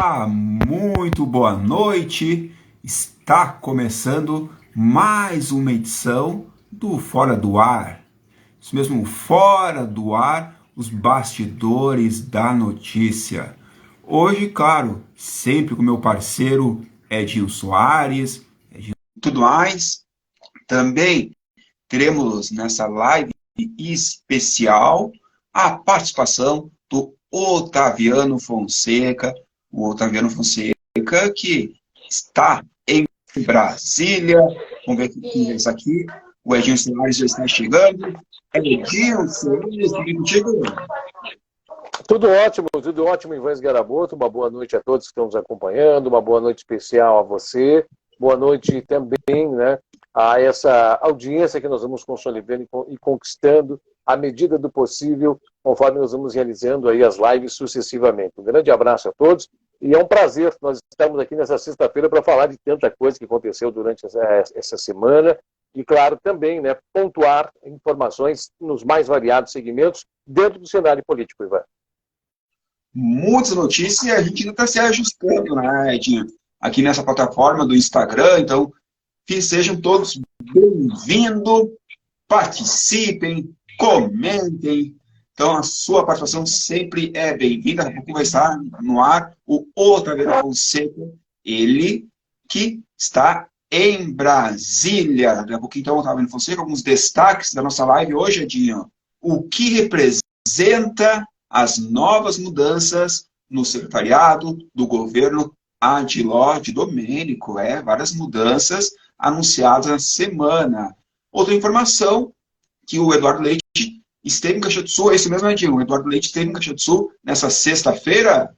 Muito boa noite. Está começando mais uma edição do Fora do Ar. Isso mesmo, Fora do Ar, os bastidores da notícia. Hoje, claro, sempre com meu parceiro Edinho Soares, tudo mais. Também teremos nessa live especial a participação do Otaviano Fonseca, o Otaviano Fonseca, que está em Brasília. Vamos ver quem é isso aqui. O Edinho Soares já está chegando. Edinho Soares, tudo contigo? Tudo ótimo, Ivãs Garaboto. Uma boa noite a todos que estão nos acompanhando, uma boa noite especial a você. Boa noite também, né, a essa audiência que nós vamos consolidando e conquistando à medida do possível, conforme nós vamos realizando aí as lives sucessivamente. Um grande abraço a todos e é um prazer nós estamos aqui nessa sexta-feira para falar de tanta coisa que aconteceu durante essa semana e, claro, também, né, pontuar informações nos mais variados segmentos dentro do cenário político, Ivan. Muitas notícias e a gente ainda está se ajustando, né, Edinho? Aqui nessa plataforma do Instagram, então que sejam todos bem-vindos, participem, comentem. Então, a sua participação sempre é bem-vinda. Daqui a pouco vai estar no ar o Otaviano Fonseca, ele que está em Brasília. Daqui a pouco, então, o Otaviano Fonseca, alguns destaques da nossa live hoje, Edinho. O que representa as novas mudanças no secretariado do governo Adiló de Domênico, várias mudanças anunciadas na semana. Outra informação, que o Eduardo Leite esteve em Caxias do Sul, é isso mesmo, Edinho? O Eduardo Leite esteve em Caxias do Sul nessa sexta-feira?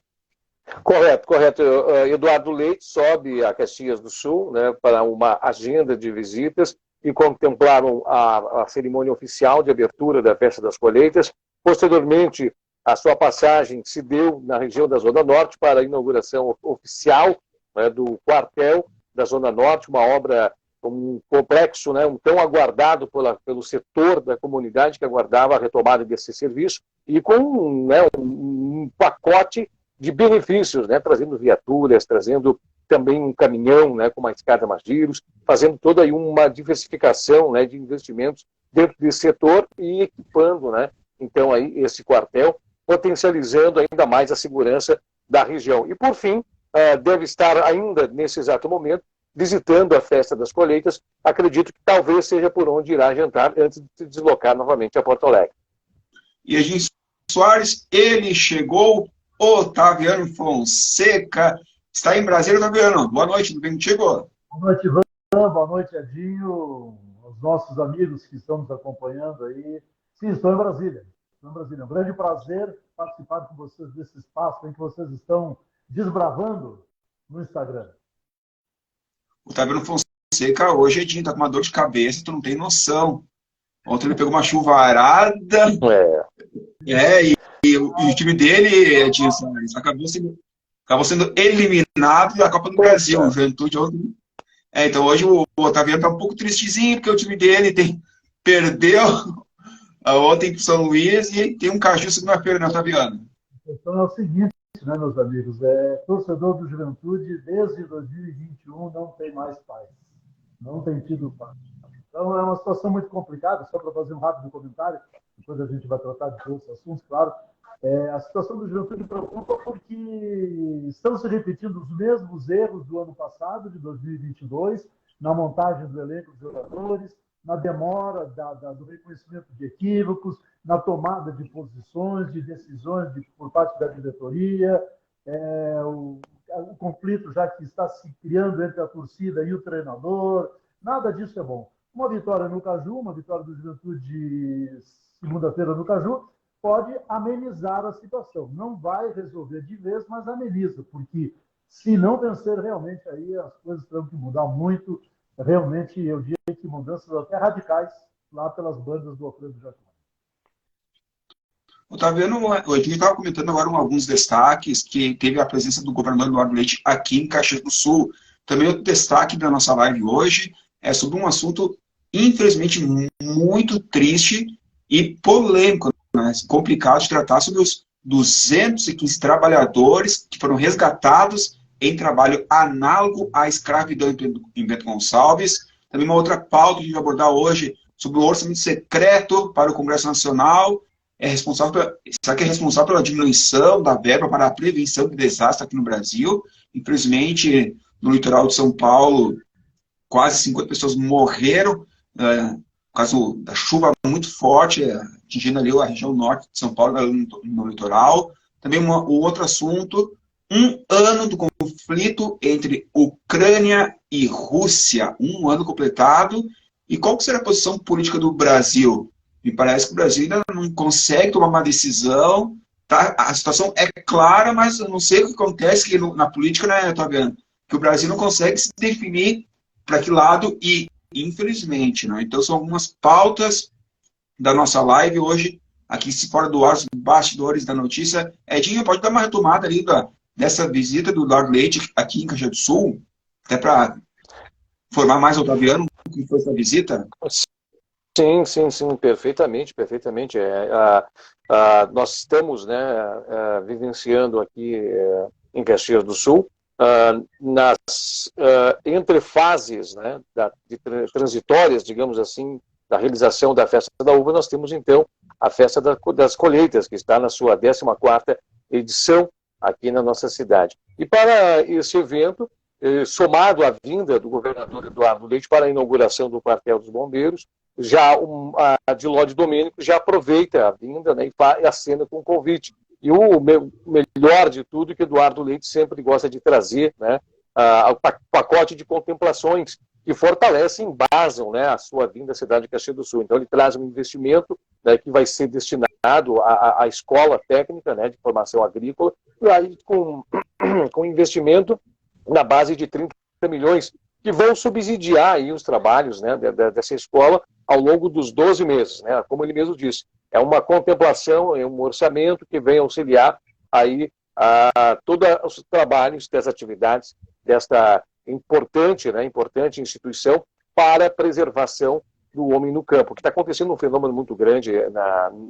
Correto. Eduardo Leite sobe a Caxias do Sul, né, para uma agenda de visitas e contemplaram a cerimônia oficial de abertura da Festa das Colheitas. Posteriormente, a sua passagem se deu na região da Zona Norte para a inauguração oficial, né, do quartel da Zona Norte, uma obra, um complexo, né, tão aguardado pelo setor da comunidade que aguardava a retomada desse serviço e com, né, um pacote de benefícios, né, trazendo viaturas, trazendo também um caminhão, né, com mais carga, mais giros, fazendo toda aí uma diversificação, né, de investimentos dentro desse setor e equipando, né, então aí esse quartel, potencializando ainda mais a segurança da região. E, por fim, deve estar ainda, nesse exato momento, visitando a Festa das Colheitas. Acredito que talvez seja por onde irá jantar antes de se deslocar novamente a Porto Alegre. E a gente, Soares, ele chegou, Otaviano Fonseca, está em Brasília, Otaviano. Boa noite, tudo bem contigo? Boa noite, Ivan. Boa noite, Edinho. Os nossos amigos que estão nos acompanhando aí. Sim, estou em Brasília. É um grande prazer participar com vocês desse espaço em que vocês estão desbravando no Instagram. O Otaviano Fonseca hoje, Edinho, está com uma dor de cabeça, tu não tem noção. Ontem ele pegou uma chuvarada. E o time dele, Edinho, acabou sendo eliminado da Copa do Brasil. O Juventude ontem. Então hoje o Otaviano está um pouco tristezinho, porque o time dele perdeu ontem para o São Luís e tem um caju segunda-feira, né, Otaviano? A questão é o seguinte, né, meus amigos? Torcedor do Juventude, desde 2021, não tem mais paz. Não tem tido paz. Então é uma situação muito complicada, só para fazer um rápido comentário, depois a gente vai tratar de outros assuntos, claro. A situação do Juventude preocupa porque estão se repetindo os mesmos erros do ano passado, de 2022, na montagem do elenco dos jogadores, na demora do reconhecimento de equívocos, na tomada de posições, de decisões por parte da diretoria, o conflito já que está se criando entre a torcida e o treinador. Nada disso é bom. Uma vitória no Caju, uma vitória do Juventude segunda-feira no Caju, pode amenizar a situação. Não vai resolver de vez, mas ameniza, porque se não vencer realmente, aí as coisas terão que mudar muito. Realmente, eu diria que mudanças até radicais lá pelas bandas do Alfredo Jaconi. Otaviano, a gente estava comentando agora alguns destaques, que teve a presença do governador Eduardo Leite aqui em Caxias do Sul. Também outro destaque da nossa live hoje é sobre um assunto, infelizmente, muito triste e polêmico, né? Complicado de tratar, sobre os 215 trabalhadores que foram resgatados em trabalho análogo à escravidão em Bento Gonçalves. Também uma outra pauta que a gente vai abordar hoje sobre o orçamento secreto para o Congresso Nacional. Será que é responsável pela diminuição da verba para a prevenção de desastre aqui no Brasil? Infelizmente, no litoral de São Paulo, quase 50 pessoas morreram por causa da chuva muito forte, atingindo ali a região norte de São Paulo, no litoral. Também o outro assunto, 1 ano do conflito entre Ucrânia e Rússia, 1 ano completado. E qual que será a posição política do Brasil? Me parece que o Brasil ainda não consegue tomar uma decisão. Tá? A situação é clara, mas eu não sei o que acontece que na política, né, Otaviano? Que o Brasil não consegue se definir para que lado e, infelizmente, né? Então são algumas pautas da nossa live hoje, aqui fora do ar, os bastidores da notícia. Edinho, pode dar uma retomada ali dessa visita do Eduardo Leite aqui em Caxias do Sul, até para informar mais o Otaviano o que foi essa visita? Sim, perfeitamente. Nós estamos, né, vivenciando aqui em Caxias do Sul, entre fases, né, transitórias, digamos assim, da realização da Festa da Uva, nós temos então a Festa das Colheitas, que está na sua 14ª edição aqui na nossa cidade. E para esse evento, somado à vinda do governador Eduardo Leite para a inauguração do quartel dos bombeiros, já a Dilode Domênico já aproveita a vinda, né, e acena com o convite. E o melhor de tudo é que Eduardo Leite sempre gosta de trazer, né, o pacote de contemplações que fortalecem, embasam, né, a sua vinda à cidade de Caxias do Sul. Então ele traz um investimento, né, que vai ser destinado à escola técnica, né, de formação agrícola, e aí com investimento na base de 30 milhões, que vão subsidiar aí os trabalhos, né, dessa escola ao longo dos 12 meses, né, como ele mesmo disse. É uma contemplação, é um orçamento que vem auxiliar aí a todos os trabalhos das atividades desta importante instituição para a preservação do homem no campo. Que está acontecendo um fenômeno muito grande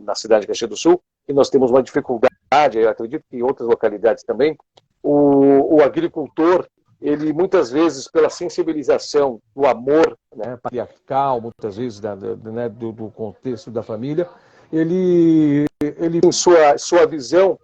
na cidade de Caxias do Sul, e nós temos uma dificuldade, eu acredito que em outras localidades também. O agricultor, ele muitas vezes, pela sensibilização do amor, né, patriarcal, muitas vezes né, do contexto da família, ele em sua visão,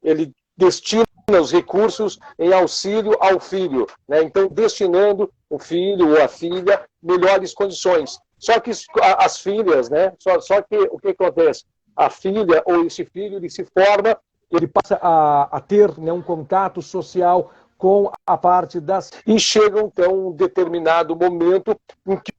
ele destina os recursos em auxílio ao filho, né? Então destinando o filho ou a filha melhores condições. Só que as filhas, né? Só que o que acontece? A filha ou esse filho, ele se forma, ele passa a ter, né, um contato social com a parte das... E chega então um determinado momento em que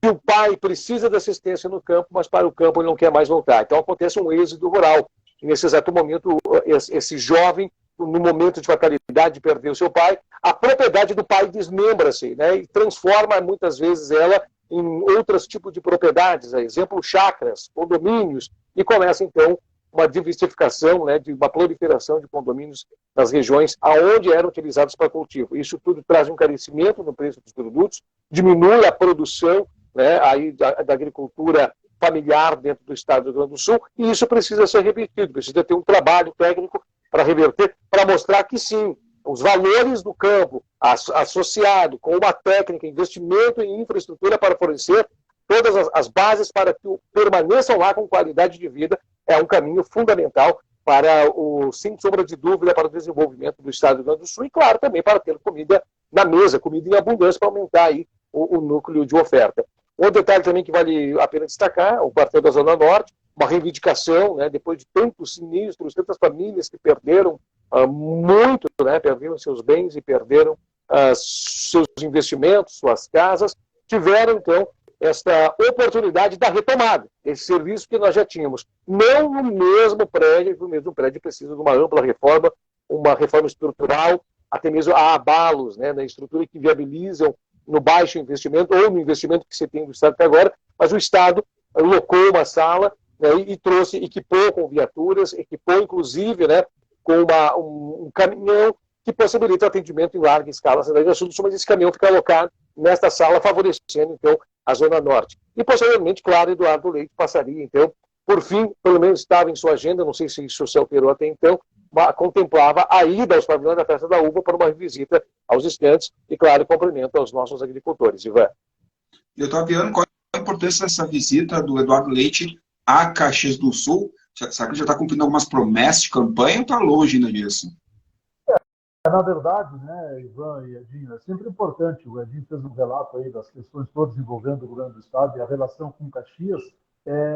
o pai precisa de assistência no campo, mas para o campo ele não quer mais voltar. Então acontece um êxodo rural. E nesse exato momento, esse jovem, no momento de fatalidade de perder o seu pai, a propriedade do pai desmembra-se, né, e transforma muitas vezes ela em outros tipos de propriedades, exemplo, chacras, condomínios, e começa então uma diversificação, né, de uma proliferação de condomínios nas regiões aonde eram utilizados para cultivo. Isso tudo traz um encarecimento no preço dos produtos, diminui a produção, né, aí da agricultura familiar dentro do estado do Rio Grande do Sul, e isso precisa ser repetido, precisa ter um trabalho técnico para reverter, para mostrar que sim, os valores do campo associado com uma técnica, investimento em infraestrutura para fornecer todas as bases para que permaneçam lá com qualidade de vida, é um caminho fundamental para sem sombra de dúvida, para o desenvolvimento do estado do Rio Grande do Sul e, claro, também para ter comida na mesa, comida em abundância para aumentar aí o núcleo de oferta. Um detalhe também que vale a pena destacar, o quartel da Zona Norte, uma reivindicação, né, depois de tantos sinistros, tantas famílias que perderam muito, né, perderam seus bens e perderam seus investimentos, suas casas, tiveram, então, esta oportunidade da retomada, esse serviço que nós já tínhamos. Não no mesmo prédio, o mesmo prédio precisa de uma ampla reforma, uma reforma estrutural, até mesmo há abalos, né, na estrutura que viabilizam no baixo investimento ou no investimento que se tem do Estado até agora, mas o Estado locou uma sala, né, e equipou com viaturas, equipou inclusive, né, com um caminhão que possibilita atendimento em larga escala na cidade do Sul, mas esse caminhão fica alocado nesta sala, favorecendo então a Zona Norte. E posteriormente, claro, Eduardo Leite passaria então Por fim, pelo menos estava em sua agenda, não sei se isso se alterou até então, contemplava a ida aos pavilhões da Festa da Uva para uma visita aos estandes e, claro, cumprimento aos nossos agricultores. Ivan. Doutor Aviano, qual a importância dessa visita do Eduardo Leite a Caxias do Sul? Será que ele já está cumprindo algumas promessas de campanha ou está longe ainda disso? Na verdade, né, Ivan e Edinho, é sempre importante, o Edinho fez um relato aí das questões todas envolvendo o governo do Estado e a relação com Caxias.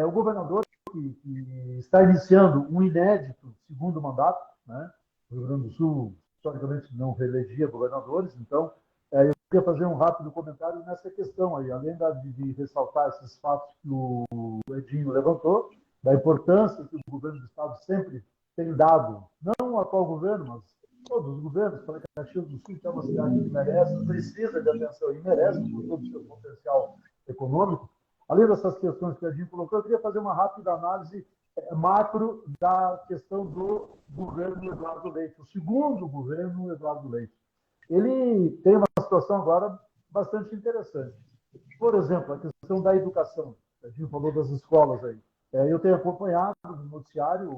O governador que está iniciando um inédito segundo mandato, né? O Rio Grande do Sul, historicamente, não reelegia governadores, então eu queria fazer um rápido comentário nessa questão aí, além de ressaltar esses fatos que o Edinho levantou, da importância que o governo do Estado sempre tem dado, não o atual governo, mas todos os governos, para Caxias do Sul, que é uma cidade que merece, precisa de atenção e merece, por todo o seu potencial econômico. Além dessas questões que a Edinho colocou, eu queria fazer uma rápida análise macro da questão do governo Eduardo Leite, o segundo governo Eduardo Leite. Ele tem uma situação agora bastante interessante. Por exemplo, a questão da educação. A Edinho falou das escolas aí. Eu tenho acompanhado no noticiário,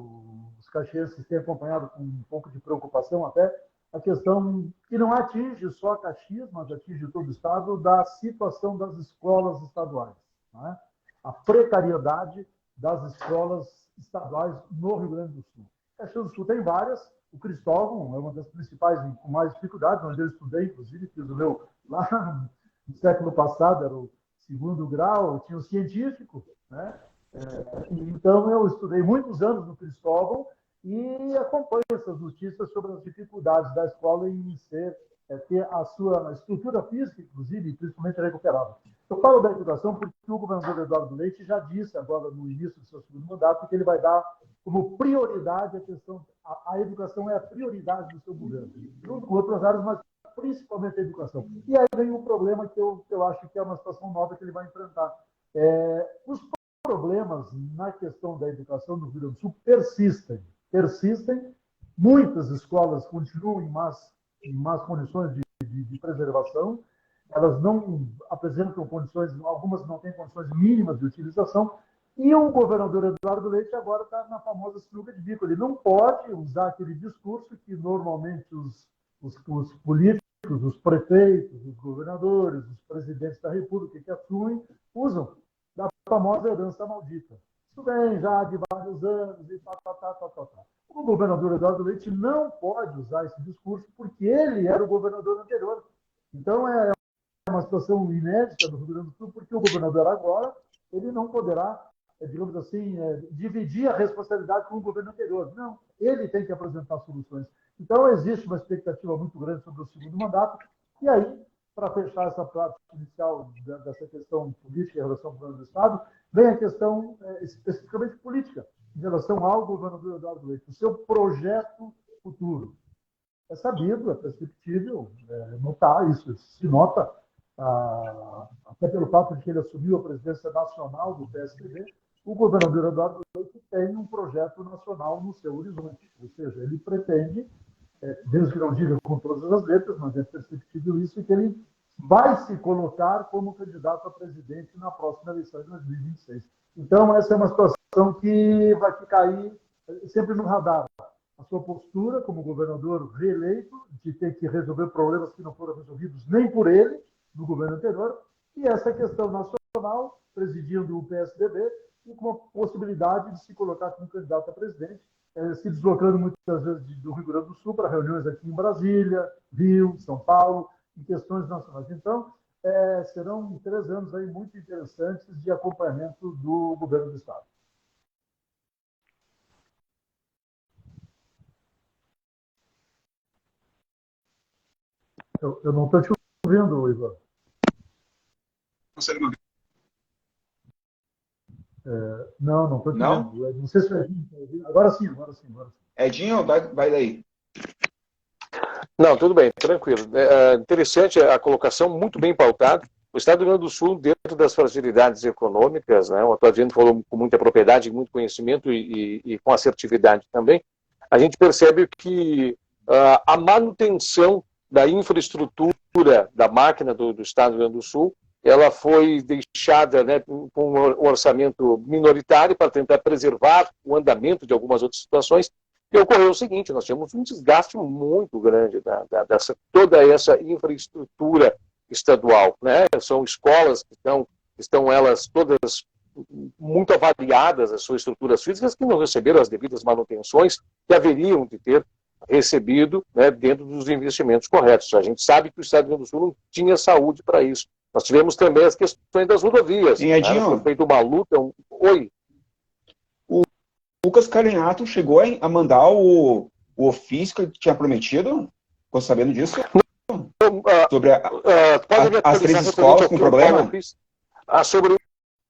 os caxienses têm acompanhado com um pouco de preocupação até, a questão que não atinge só Caxias, mas atinge todo o Estado, da situação das escolas estaduais. Né? A precariedade das escolas estaduais no Rio Grande do Sul. Caxias do Sul tem várias, o Cristóvão é uma das principais com mais dificuldades, onde eu estudei, inclusive, fiz o meu lá no século passado, era o segundo grau, tinha o científico, né? Então, eu estudei muitos anos no Cristóvão e acompanho essas notícias sobre as dificuldades da escola em ter a sua estrutura física, inclusive, principalmente recuperada. Eu falo da educação porque o governador Eduardo Leite já disse agora no início do seu segundo mandato que ele vai dar como prioridade a questão, a educação é a prioridade do seu governo, junto com outras áreas, mas principalmente a educação. E aí vem um problema que eu acho que é uma situação nova que ele vai enfrentar. Os problemas na questão da educação no Rio Grande do Sul persistem. Muitas escolas continuam em más condições de preservação, elas não apresentam condições, algumas não têm condições mínimas de utilização, e o governador Eduardo Leite agora está na famosa sinuca de bico. Ele não pode usar aquele discurso que normalmente os políticos, os prefeitos, os governadores, os presidentes da República que assumem, usam, da famosa herança maldita. Isso vem já de vários anos e tal. O governador Eduardo Leite não pode usar esse discurso porque ele era o governador anterior. Então, é uma situação inédita do Rio Grande do Sul, porque o governador agora ele não poderá, digamos assim, dividir a responsabilidade com o governo anterior. Não, ele tem que apresentar soluções. Então, existe uma expectativa muito grande sobre o segundo mandato. E aí, para fechar essa parte inicial dessa questão política em relação ao governo do Estado, vem a questão especificamente política, em relação ao governador Eduardo Leite, o seu projeto futuro. É sabido, é perceptível, notar isso, se nota, até pelo fato de que ele assumiu a presidência nacional do PSDB, o governador Eduardo Leite tem um projeto nacional no seu horizonte, ou seja, ele pretende, desde que não diga com todas as letras, mas é perceptível isso, que ele vai se colocar como candidato a presidente na próxima eleição de 2026. Então, essa é uma situação que vai ficar aí sempre no radar. A sua postura como governador reeleito, de ter que resolver problemas que não foram resolvidos nem por ele, no governo anterior, e essa questão nacional, presidindo o PSDB, e com a possibilidade de se colocar como candidato a presidente, se deslocando muitas vezes do Rio Grande do Sul para reuniões aqui em Brasília, Rio, São Paulo, em questões nacionais. Então, serão 3 anos aí muito interessantes de acompanhamento do governo do Estado. Eu não estou te ouvindo, Ivan. Consegue me ouvir? Não estou te Não? ouvindo. Não sei se o Edinho está ouvindo. Agora sim. Edinho, vai daí. Não, tudo bem, tranquilo. Interessante a colocação, muito bem pautada. O Estado do Rio Grande do Sul, dentro das fragilidades econômicas, né, o atual presidente falou com muita propriedade, muito conhecimento e com assertividade também, a gente percebe que a manutenção da infraestrutura da máquina do Estado do Rio Grande do Sul ela foi deixada, né, com um orçamento minoritário para tentar preservar o andamento de algumas outras situações. E ocorreu o seguinte: nós tínhamos um desgaste muito grande dessa toda essa infraestrutura estadual, né? São escolas que estão elas todas muito avaliadas, as suas estruturas físicas, que não receberam as devidas manutenções que haveriam de ter recebido, né, dentro dos investimentos corretos. A gente sabe que o Estado do Rio Grande do Sul não tinha saúde para isso. Nós tivemos também as questões das rodovias. Sim, Edinho, né? Foi feita uma luta. Oi. O Lucas Carinhato chegou a mandar o ofício que ele tinha prometido? Ficou sabendo disso? Sobre as 3 escolas com problema? Sobre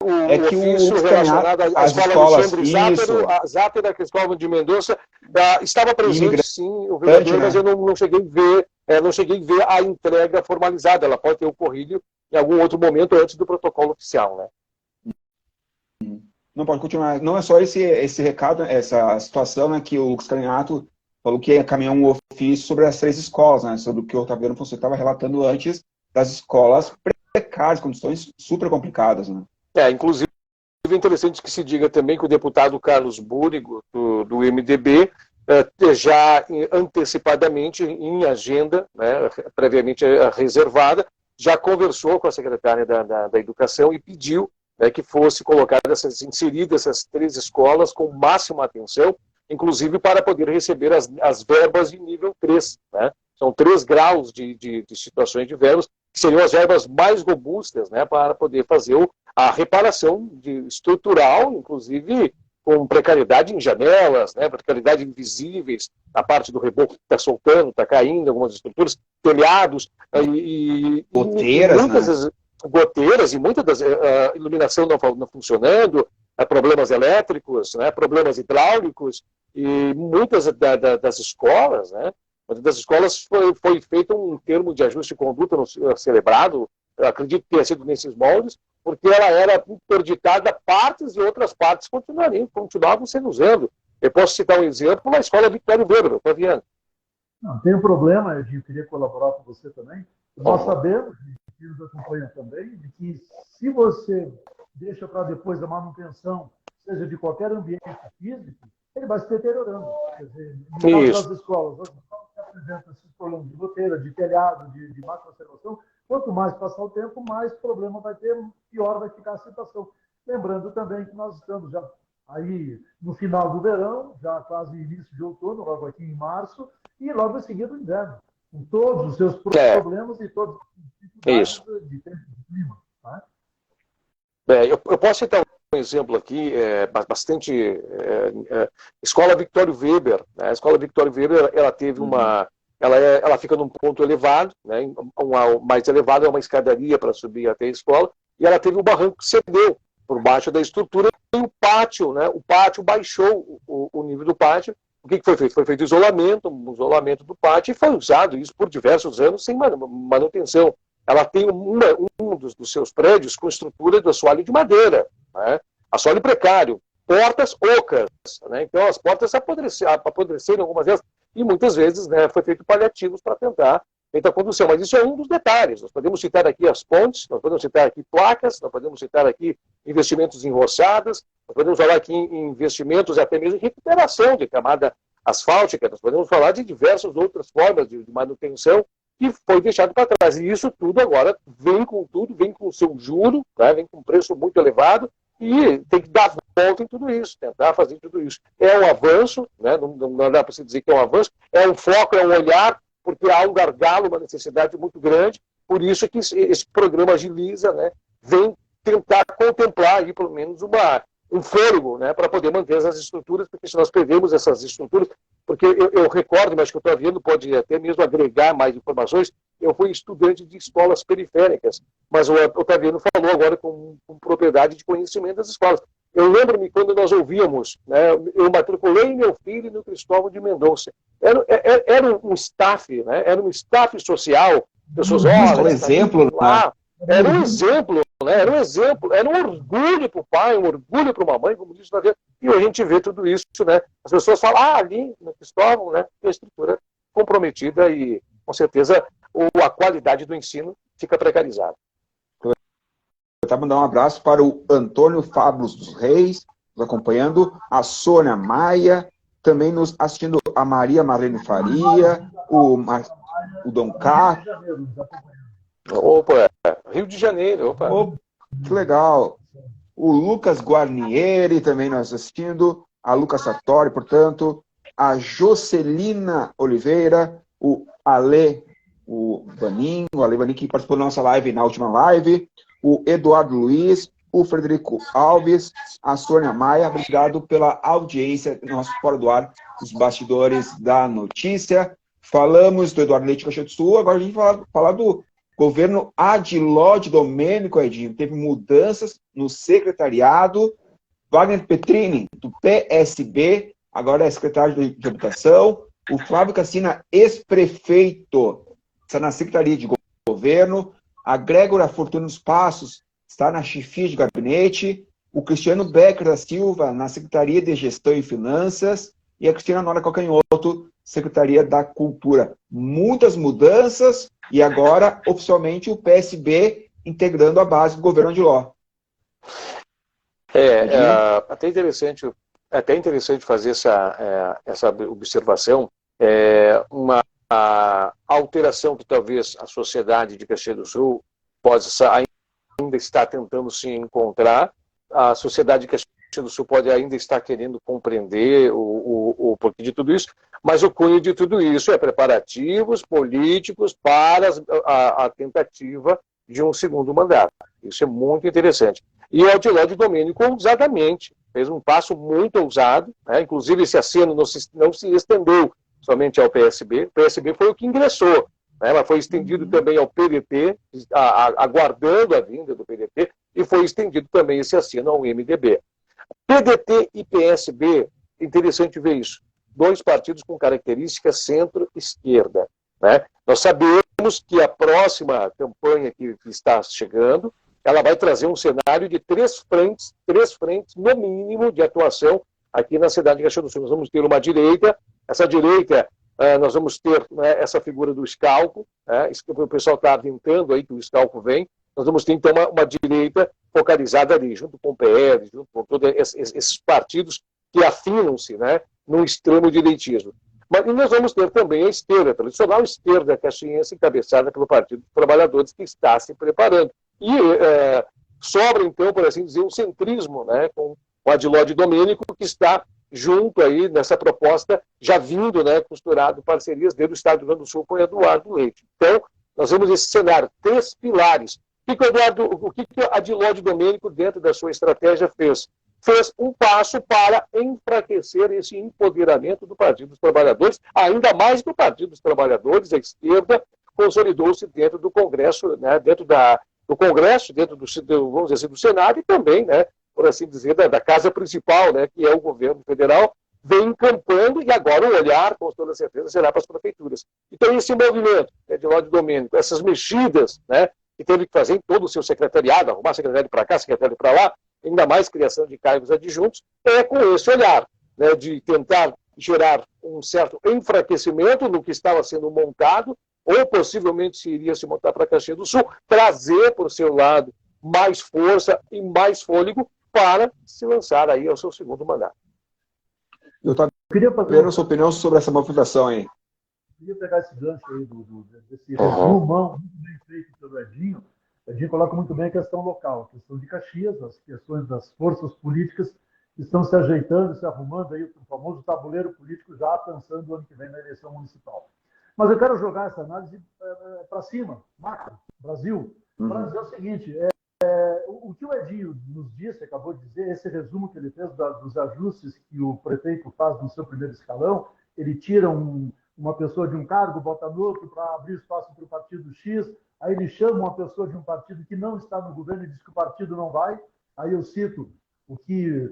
É que o ofício relacionado à as escola escolas, Alexandre Zátero, a Zátero, a escola de Mendonça, estava presente, sim, o vereador, né? mas eu não cheguei a ver a entrega formalizada. Ela pode ter ocorrido em algum outro momento antes do protocolo oficial, né? Não, pode continuar. Não é só esse recado, essa situação, né, que o Lucas Carinhato falou que ia caminhar um ofício sobre as 3 escolas, né, sobre o que o Otaviano Fonseca estava relatando antes das escolas precárias, condições super complicadas, né? Inclusive, é interessante que se diga também que o deputado Carlos Búrigo, do MDB, já antecipadamente, em agenda, né, previamente reservada, já conversou com a secretária da Educação e pediu, né, que fosse inseridas essas 3 escolas com máxima atenção, inclusive para poder receber as verbas de nível 3. Né? São 3 graus de situações de verbas, que seriam as verbas mais robustas, né, para poder fazer a reparação estrutural, inclusive com precariedade em janelas, né, precariedade invisíveis na parte do reboco que está soltando, está caindo, algumas estruturas, telhados, goteiras, né? Goteiras, e muita das iluminação não funcionando, problemas elétricos, né, problemas hidráulicos, e muitas das escolas, né, foi feito um termo de ajuste de conduta celebrado, acredito que tenha sido nesses moldes, porque ela era interditada, partes e outras partes continuavam sendo usando. Eu posso citar um exemplo, a escola Victório Weber, Otaviano. Não tem um problema, eu queria colaborar com você também. Nós sabemos, e nos acompanham também, de que se você deixa para depois a manutenção, seja de qualquer ambiente físico, ele vai se deteriorando. Quer dizer, no caso das escolas, as escolas que apresentam esses problemas de goteira, de telhado, de má conservação, quanto mais passar o tempo, mais problema vai ter, pior vai ficar a situação. Lembrando também que nós estamos já aí no final do verão, já quase início de outono, logo aqui em março, e logo em seguida o inverno, com todos os seus problemas e todas as dificuldades de tempo de clima. Tá? Eu posso citar um exemplo aqui, bastante... Escola Victório Weber. Né? A Escola Victório Weber, ela teve ela fica num ponto elevado, né? Mais elevado, é uma escadaria para subir até a escola, e ela teve um barranco que cedeu por baixo da estrutura, e o pátio, né? O pátio baixou o nível do pátio. O que foi feito? Foi feito um isolamento do pátio, e foi usado isso por diversos anos sem manutenção. Ela tem um dos seus prédios com estrutura de assoalho de madeira, né? Assoalho precário, portas ocas, né? Então as portas apodreceram algumas vezes, e muitas vezes, né, foi feito paliativos para tentar a condução. Mas isso é um dos detalhes. Nós podemos citar aqui as pontes, nós podemos citar aqui placas, nós podemos citar aqui investimentos em roçadas, nós podemos falar aqui em investimentos até mesmo em recuperação de camada asfáltica, nós podemos falar de diversas outras formas de manutenção que foi deixado para trás. E isso tudo agora vem com o seu juro, né, vem com um preço muito elevado, e tem que dar volta em tudo isso, tentar fazer tudo isso. É um avanço, né? Não dá para se dizer que é um avanço, é um foco, é um olhar, porque há um gargalo, uma necessidade muito grande, por isso que esse programa Agiliza, né, vem tentar contemplar aí, pelo menos um fôlego, né, para poder manter essas estruturas, porque se nós perdemos essas estruturas, porque eu recordo, mas que o Otaviano pode até mesmo agregar mais informações, eu fui estudante de escolas periféricas, mas o Otaviano falou agora com propriedade de conhecimento das escolas. Eu lembro-me quando nós ouvíamos, né, eu matriculei meu filho no Cristóvão de Mendonça. Era um staff, né, era um staff social, pessoas, olha, um exemplo, era um exemplo, né, era um orgulho para o pai, um orgulho para uma mãe, como disse o Otaviano, e a gente vê tudo isso, né, as pessoas falam, ali no Cristóvão, né, tem a estrutura comprometida e, com certeza, a qualidade do ensino fica precarizada. aproveitar e mandar um abraço para o Antônio Fábio dos Reis, nos acompanhando, a Sônia Maia, também nos assistindo a Maria Marlene Faria, o Dom Carlos. Opa, Rio de Janeiro, opa. Que legal. O Lucas Guarnieri também nos assistindo, a Lucas Sartori, portanto, a Jocelina Oliveira, o Ale Vanin que participou da nossa live, na última live, o Eduardo Luiz, o Frederico Alves, a Sônia Maia, obrigado pela audiência do nosso Fora do Ar, os bastidores da notícia. Falamos do Eduardo Leite Caxias do Sul, agora a gente vai falar do governo Adiló Domênico, Edinho. Teve mudanças no secretariado. Wagner Petrini, do PSB, agora é secretário de Habitação. O Flávio Cassina, ex-prefeito, está na Secretaria de Governo. A Grégora Fortuna dos Passos está na chefia de gabinete. O Cristiano Becker da Silva, na Secretaria de Gestão e Finanças. E a Cristina Nora Calcanhoto, Secretaria da Cultura. Muitas mudanças e agora, oficialmente, o PSB integrando a base do governo Adiló. Até interessante fazer essa observação. Uma alteração que talvez a sociedade de Caxias do Sul possa ainda estar tentando se encontrar. A sociedade de Caxias do Sul pode ainda estar querendo compreender o porquê de tudo isso, mas o cunho de tudo isso é preparativos políticos para a tentativa de um segundo mandato. Isso é muito interessante. E o Adiló Domênico, ousadamente, fez um passo muito ousado, né? Inclusive esse aceno não se estendeu somente ao PSB, o PSB foi o que ingressou, né? Mas foi estendido também ao PDT, aguardando a vinda do PDT, e foi estendido também esse aceno ao MDB. PDT e PSB, interessante ver isso, dois partidos com características centro-esquerda, né? Nós sabemos que a próxima campanha que está chegando, ela vai trazer um cenário de três frentes no mínimo de atuação aqui na cidade de Caxias do Sul. Nós vamos ter uma direita, essa direita nós vamos ter, né, essa figura do Scalco, né, o pessoal está aventando aí que o Scalco vem, nós vamos ter então uma direita focalizada ali, junto com o PL, junto com todos esses partidos que afinam-se, né, no extremo direitismo. Mas nós vamos ter também a esquerda, a tradicional esquerda caxiense, encabeçada pelo Partido dos Trabalhadores, que está se preparando. E sobra, então, por assim dizer, um centrismo, né, com o Adiló Domênico, que está junto aí nessa proposta, já vindo, né, costurado parcerias dentro do Estado do Rio Grande do Sul com o Eduardo Leite. Então, nós vemos esse cenário, três pilares. O que o Adiló Domênico, dentro da sua estratégia, fez? Fez um passo para enfraquecer esse empoderamento do Partido dos Trabalhadores, ainda mais que o Partido dos Trabalhadores, a esquerda, consolidou-se dentro do Congresso, né, dentro do Congresso, dentro do, vamos dizer assim, do Senado e também, né, por assim dizer, da casa principal, né, que é o governo federal, vem encampando e agora o olhar, com toda certeza, será para as prefeituras. Então, esse movimento, né, de Adiló Domênico, essas mexidas, né, que teve que fazer em todo o seu secretariado, arrumar secretário para cá, secretário para lá, ainda mais criação de cargos adjuntos, é com esse olhar, né, de tentar gerar um certo enfraquecimento no que estava sendo montado, ou possivelmente se iria se montar para Caxias do Sul, trazer por seu lado mais força e mais fôlego para se lançar aí ao seu segundo mandato. Eu queria ver a sua opinião sobre essa movimentação aí. Eu queria pegar esse gancho aí desse resumão muito bem feito pelo Edinho. O Edinho coloca muito bem a questão local, a questão de Caxias, as questões das forças políticas que estão se ajeitando, se arrumando aí, o famoso tabuleiro político, já pensando no ano que vem na eleição municipal. Mas eu quero jogar essa análise para cima, macro, Brasil. Para dizer o seguinte, o que o Edinho nos disse, acabou de dizer, esse resumo que ele fez dos ajustes que o prefeito faz no seu primeiro escalão, ele tira uma pessoa de um cargo, bota no outro para abrir espaço para o partido X, aí ele chama uma pessoa de um partido que não está no governo e diz que o partido não vai. Aí eu cito o que,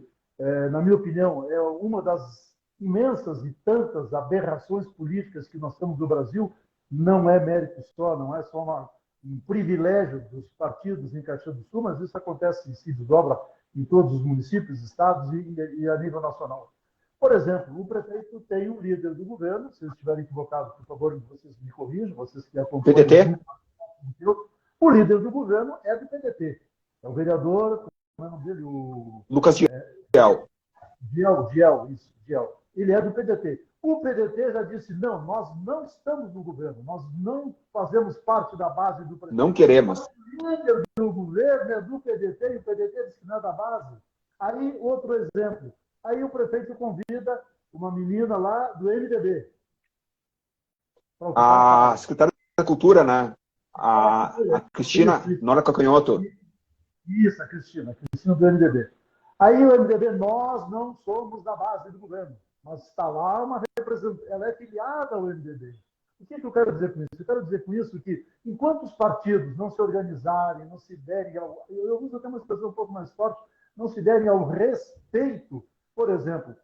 na minha opinião, é uma das imensas e tantas aberrações políticas que nós temos no Brasil. Não é mérito só, não é só um privilégio dos partidos em Caxias do Sul, mas isso acontece e se desdobra em todos os municípios, estados e a nível nacional. Por exemplo, o prefeito tem um líder do governo, se eu estiver equivocado, por favor, vocês me corrijam, vocês que acompanham. PDT? O líder do governo é do PDT. É o vereador, como é o nome dele? O Lucas Diel. Diel. Ele é do PDT. O PDT já disse, não, nós não estamos no governo, nós não fazemos parte da base do prefeito. Não queremos. O líder do governo é do PDT e o PDT disse que não é da base. Aí, outro exemplo. Aí o prefeito convida uma menina lá do MDB. A secretária da Cultura, né? A Cristina Nora Cacanhoto. Isso, a Cristina do MDB. Aí o MDB, nós não somos da base do governo, mas está lá uma representante, ela é filiada ao MDB. O que eu quero dizer com isso? Eu quero dizer com isso que, enquanto os partidos não se organizarem, não se derem ao... Eu uso até uma expressão um pouco mais forte, não se derem ao respeito, por exemplo,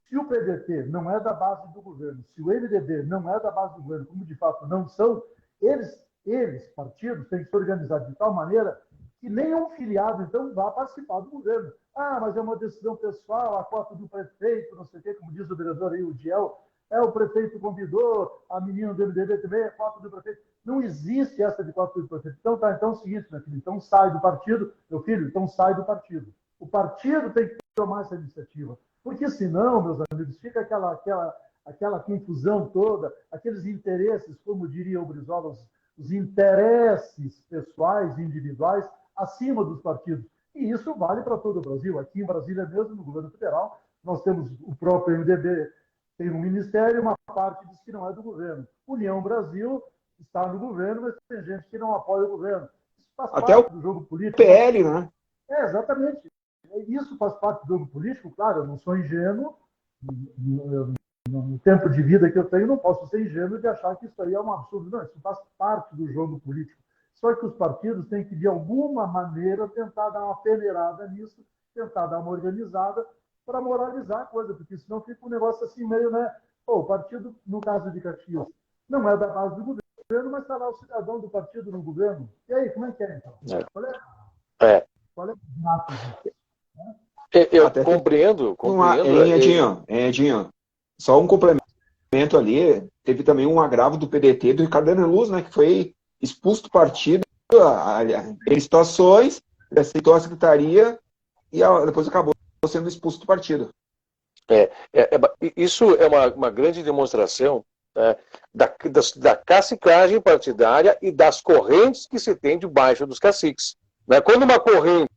se o PDT não é da base do governo, se o MDB não é da base do governo, como de fato não são, eles partidos, têm que se organizar de tal maneira que nenhum filiado, então, vá participar do governo. Ah, mas é uma decisão pessoal, a cota do prefeito, não sei o quê, como diz o vereador aí, o Diel, o prefeito convidou, a menina do MDB também, a cota do prefeito. Não existe essa de cota do prefeito. Então, então é o seguinte, meu filho, então sai do partido, meu filho, então sai do partido. O partido tem que tomar essa iniciativa. Porque senão, meus amigos, fica aquela confusão toda, aqueles interesses, como diria o Brizola, os interesses pessoais, individuais, acima dos partidos. E isso vale para todo o Brasil. Aqui em Brasília mesmo, no governo federal, nós temos o próprio MDB, tem um ministério, uma parte diz que não é do governo. União Brasil está no governo, mas tem gente que não apoia o governo. Isso faz Até parte do jogo político. PL, né? Exatamente. Isso faz parte do jogo político, claro, eu não sou ingênuo, no tempo de vida que eu tenho, não posso ser ingênuo de achar que isso aí é um absurdo. Não, isso faz parte do jogo político. Só que os partidos têm que, de alguma maneira, tentar dar uma peneirada nisso, tentar dar uma organizada para moralizar a coisa, porque senão fica um negócio assim meio, né? Pô, o partido, no caso de Caxias, não é da base do governo, mas está lá o cidadão do partido no governo. E aí, como é que é, então? Qual é o mato disso? Eu até compreendo. Edinho, só um complemento ali, teve também um agravo do PDT, do Ricardo Luz, né, que foi expulso do partido em situações, aceitou a secretaria e depois acabou sendo expulso do partido. Isso é uma grande demonstração da cacicagem partidária e das correntes que se tem debaixo dos caciques. Quando uma corrente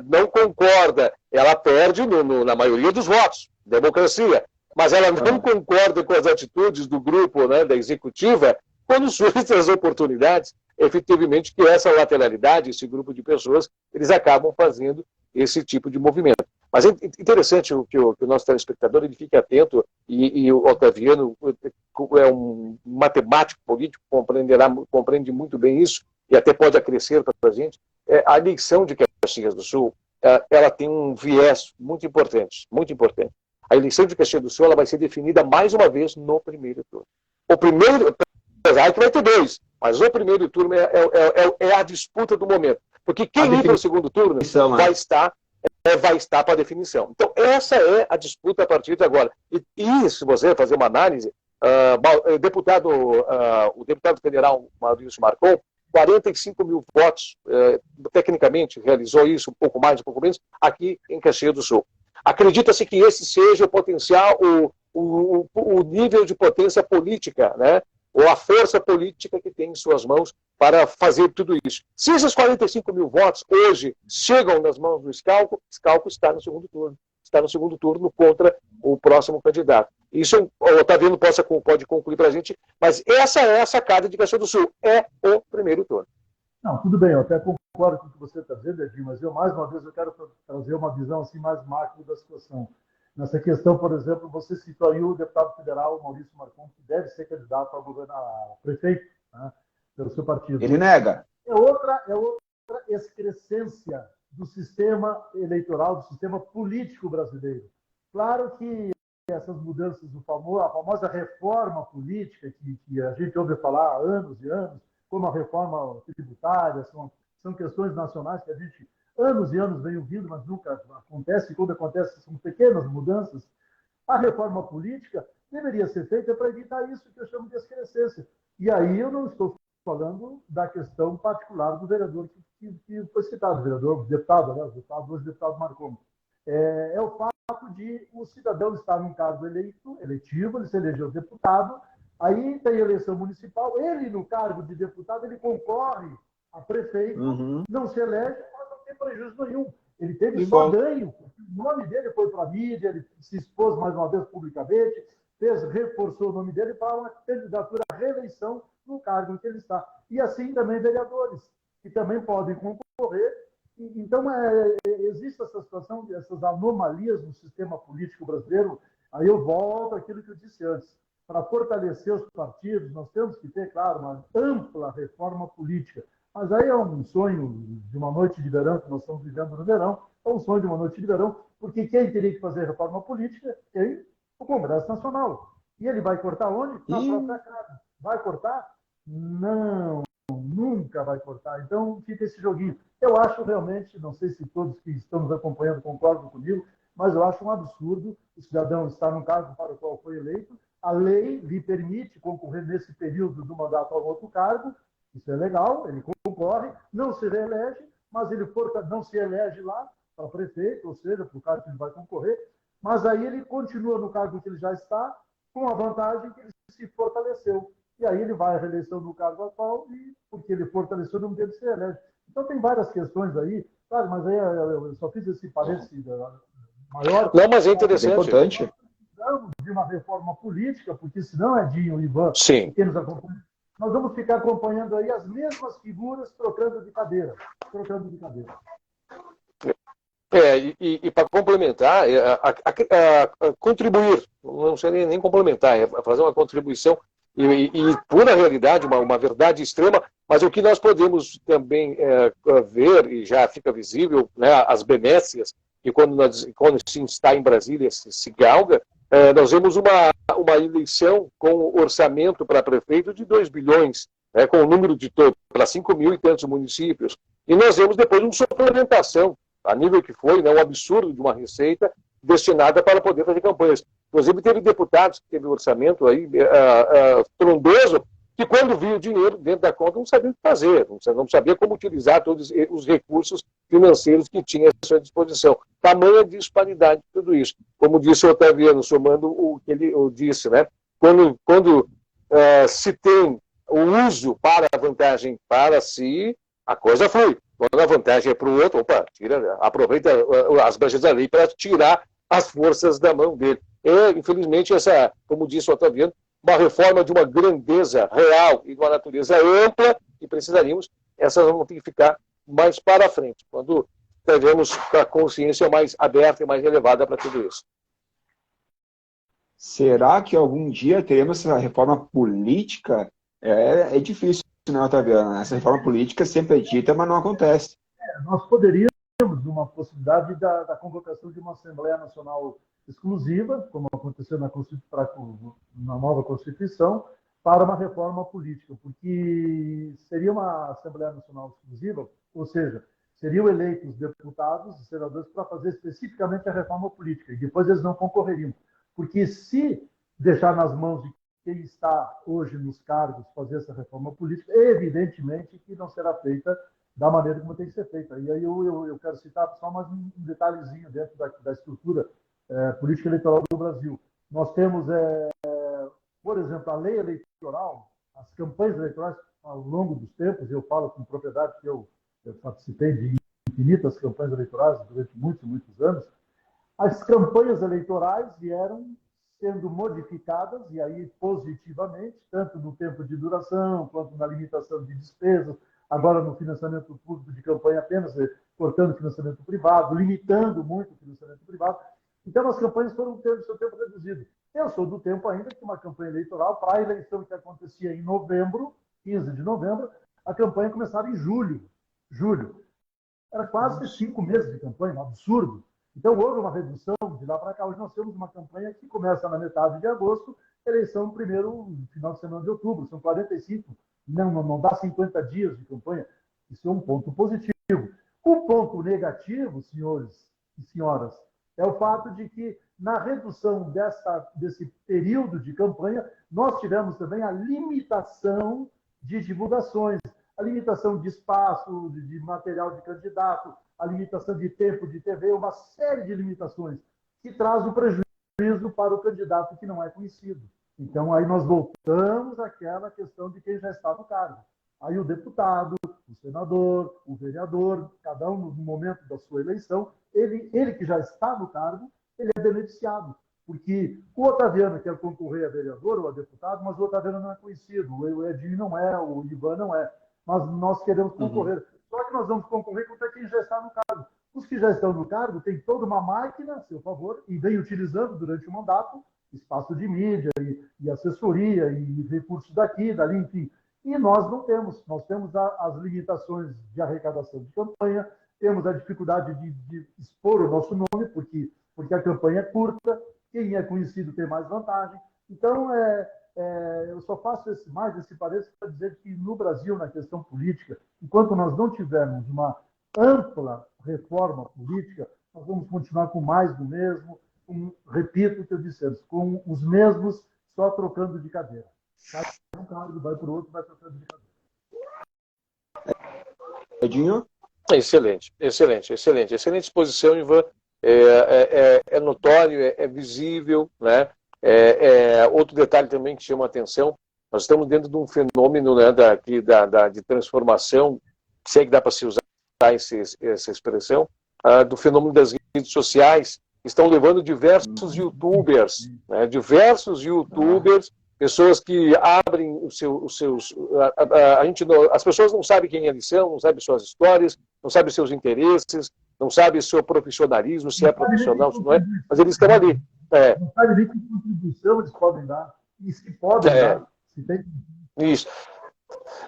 não concorda, ela perde na maioria dos votos, democracia, mas ela não concorda com as atitudes do grupo, da executiva, quando surgem as oportunidades, efetivamente, que essa lateralidade, esse grupo de pessoas, eles acabam fazendo esse tipo de movimento. Mas é interessante que o nosso telespectador ele fique atento, e o Otaviano é um matemático político, compreende muito bem isso, e até pode acrescer para a gente. A eleição de Caxias do Sul, ela tem um viés muito importante, muito importante. A eleição de Caxias do Sul ela vai ser definida mais uma vez no primeiro turno. O primeiro, apesar que vai ter dois, mas o primeiro turno é a disputa do momento. Porque quem ir para o segundo turno vai estar para a definição. Então, essa é a disputa a partir de agora. E se você fazer uma análise, o deputado federal Maurício Marcon, 45 mil votos, tecnicamente realizou isso, um pouco mais, um pouco menos, aqui em Caxias do Sul. Acredita-se que esse seja o potencial, o nível de potência política, ou a força política que tem em suas mãos para fazer tudo isso. Se esses 45 mil votos hoje chegam nas mãos do Scalco está no segundo turno. Está no segundo turno contra o próximo candidato. Isso o Otaviano pode concluir para a gente, mas essa é a sacada de Caxias do Sul, é o primeiro turno. Não, tudo bem, eu até concordo com o que você está dizendo, Edinho, mas mais uma vez, eu quero trazer uma visão assim, mais macro da situação. Nessa questão, por exemplo, você citou aí o deputado federal Maurício Marcon, que deve ser candidato a prefeito, pelo seu partido. Ele nega. É outra excrescência do sistema eleitoral, do sistema político brasileiro. Claro que essas mudanças, a famosa reforma política, que a gente ouve falar há anos e anos, como a reforma tributária, são questões nacionais que a gente anos e anos vem ouvindo, mas nunca acontece, e quando acontece são pequenas mudanças. A reforma política deveria ser feita para evitar isso que eu chamo de excrescência. E aí eu não estou falando da questão particular do vereador que foi citado, vereador, deputado, né? O deputado, hoje deputado Marconi. É o fato de o cidadão estar num cargo eletivo, ele se elegeu deputado, aí tem eleição municipal, ele no cargo de deputado, ele concorre a prefeito, não se elege, mas não tem prejuízo nenhum. Ele teve só ganho, o nome dele foi para a mídia, ele se expôs mais uma vez publicamente, reforçou o nome dele para uma candidatura à reeleição no cargo em que ele está. E assim também vereadores, que também podem concorrer. Então, existe essa situação, essas anomalias no sistema político brasileiro. Aí eu volto àquilo que eu disse antes. Para fortalecer os partidos, nós temos que ter, claro, uma ampla reforma política. Mas aí é um sonho de uma noite de verão, que nós estamos vivendo no verão, é um sonho de uma noite de verão, porque quem teria que fazer reforma política é o Congresso Nacional. E ele vai cortar onde? Na própria casa. Vai cortar? Não, nunca vai cortar. Então fica esse joguinho. Eu acho realmente, não sei se todos que estão nos acompanhando concordam comigo, mas eu acho um absurdo o cidadão estar num cargo para o qual foi eleito, a lei lhe permite concorrer nesse período do mandato ao outro cargo, isso é legal, ele concorre, não se reelege, mas ele não se elege lá para prefeito, ou seja, para o cargo que ele vai concorrer, mas aí ele continua no cargo que ele já está, com a vantagem que ele se fortaleceu. E aí ele vai à reeleição do cargo atual, e porque ele fortaleceu, não deve ser elege. Então tem várias questões aí, claro, mas aí eu só fiz esse parênteses maior. Não, mas é interessante. É importante. Precisamos de uma reforma política, porque senão, Edinho e Ivan, que nos acompanham, nós vamos ficar acompanhando aí as mesmas figuras trocando de cadeira. E para complementar, contribuir, não sei nem complementar, é fazer uma contribuição e pôr na realidade uma verdade extrema, mas o que nós podemos também ver, e já fica visível, né, as benécias, e quando se está em Brasília, se galga, nós vemos uma eleição com orçamento para prefeito de 2 bilhões, né, com o número de todos, para 5 mil e tantos municípios, e nós vemos depois uma suplementação, a nível que foi, né, um absurdo de uma receita destinada para poder fazer campanhas. Inclusive, teve deputados que teve orçamento aí trondoso, que quando viu o dinheiro dentro da conta não sabia o que fazer, não sabia como utilizar todos os recursos financeiros que tinha à sua disposição. Tamanha disparidade de tudo isso. Como disse o Otaviano, somando o que ele disse, né? Quando se tem o uso para a vantagem para si, a coisa flui. Quando a vantagem é para o outro, aproveita as brechas da lei para tirar as forças da mão dele. Infelizmente, como disse o Otaviano, uma reforma de uma grandeza real e de uma natureza ampla, e precisaríamos, essas vão ter que ficar mais para frente, quando teremos a consciência mais aberta e mais elevada para tudo isso. Será que algum dia teremos essa reforma política? É difícil, né, Otaviano? Essa reforma política sempre é dita, mas não acontece. Nós poderíamos, uma possibilidade da convocação de uma Assembleia Nacional exclusiva, como aconteceu na nova Constituição, para uma reforma política, porque seria uma Assembleia Nacional exclusiva, ou seja, seriam eleitos deputados e senadores para fazer especificamente a reforma política, e depois eles não concorreriam. Porque se deixar nas mãos de quem está hoje nos cargos fazer essa reforma política, evidentemente que não será feita da maneira como tem que ser feita. E aí eu quero citar só mais um detalhezinho dentro da estrutura política eleitoral do Brasil. Nós temos, por exemplo, a lei eleitoral, as campanhas eleitorais, ao longo dos tempos, eu falo com propriedade que eu participei de infinitas campanhas eleitorais durante muitos e muitos anos, as campanhas eleitorais vieram sendo modificadas, e aí positivamente, tanto no tempo de duração, quanto na limitação de despesas, agora no financiamento público de campanha apenas cortando o financiamento privado, limitando muito o financiamento privado. Então, as campanhas foram tendo seu tempo reduzido. Eu sou do tempo ainda que uma campanha eleitoral, para a eleição que acontecia em novembro, 15 de novembro, a campanha começava em julho. Era quase 5 meses de campanha, um absurdo. Então, houve uma redução de lá para cá. Hoje nós temos uma campanha que começa na metade de agosto, eleição primeiro final de semana de outubro. São 45, não dá 50 dias de campanha. Isso é um ponto positivo. O ponto negativo, senhores e senhoras, é o fato de que, na redução desse período de campanha, nós tivemos também a limitação de divulgações, a limitação de espaço, de material de candidato, a limitação de tempo de TV, uma série de limitações que traz o prejuízo para o candidato que não é conhecido. Então, aí nós voltamos àquela questão de quem já está no cargo. Aí o deputado, o senador, o vereador, cada um no momento da sua eleição, ele que já está no cargo, ele é beneficiado. Porque o Otaviano quer concorrer a vereador ou a deputado, mas o Otaviano não é conhecido, o Edinho não é, o Ivan não é. Mas nós queremos concorrer. Só que nós vamos concorrer contra quem já está no cargo. Os que já estão no cargo têm toda uma máquina a seu favor e vem utilizando durante o mandato espaço de mídia e assessoria e recursos daqui, dali, enfim. E nós não temos. Nós temos as limitações de arrecadação de campanha, temos a dificuldade de expor o nosso nome, porque a campanha é curta, quem é conhecido tem mais vantagem. Então, eu só faço mais esse parênteses para dizer que no Brasil, na questão política, enquanto nós não tivermos uma ampla reforma política, nós vamos continuar com mais do mesmo, repito o que eu disse antes, com os mesmos, só trocando de cadeira. Sai um cargo, vai para o outro, vai trocando de cadeira. Edinho? Excelente exposição, Ivan. É notório, é visível, né? Outro detalhe também que chama a atenção, nós estamos dentro de um fenômeno, né, de transformação, se é que dá para se usar essa expressão, do fenômeno das redes sociais, estão levando diversos youtubers, né, pessoas que abrem os seus... as pessoas não sabem quem eles são, não sabem suas histórias, não sabem seus interesses, não sabem seu profissionalismo, se é profissional, se não é, mas eles estão ali. Não sabe nem que contribuição eles podem dar, e se podem dar. Se tem... Isso.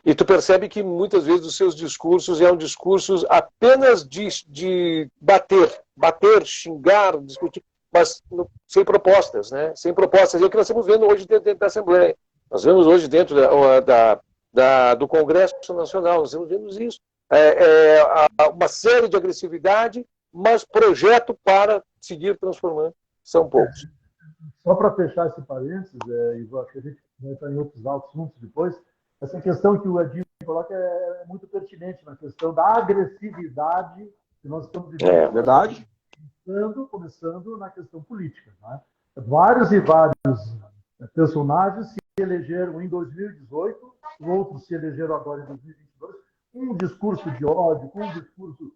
E tu percebe que muitas vezes os seus discursos são discursos apenas de bater, xingar, discutir, mas sem propostas, né? Sem propostas. É o que nós estamos vendo hoje dentro da Assembleia. Nós vemos hoje dentro do Congresso Nacional, nós estamos vendo isso. Uma série de agressividade, mas projeto para seguir transformando. São poucos. Só para fechar esse parênteses, Ivan, acho que a gente vai estar em outros assuntos depois, essa questão que o Edinho coloca é muito pertinente na questão da agressividade que nós estamos vivendo. É verdade. Começando na questão política. Né? Vários personagens se elegeram em 2018, outros se elegeram agora em 2022, com um discurso de ódio, com um discurso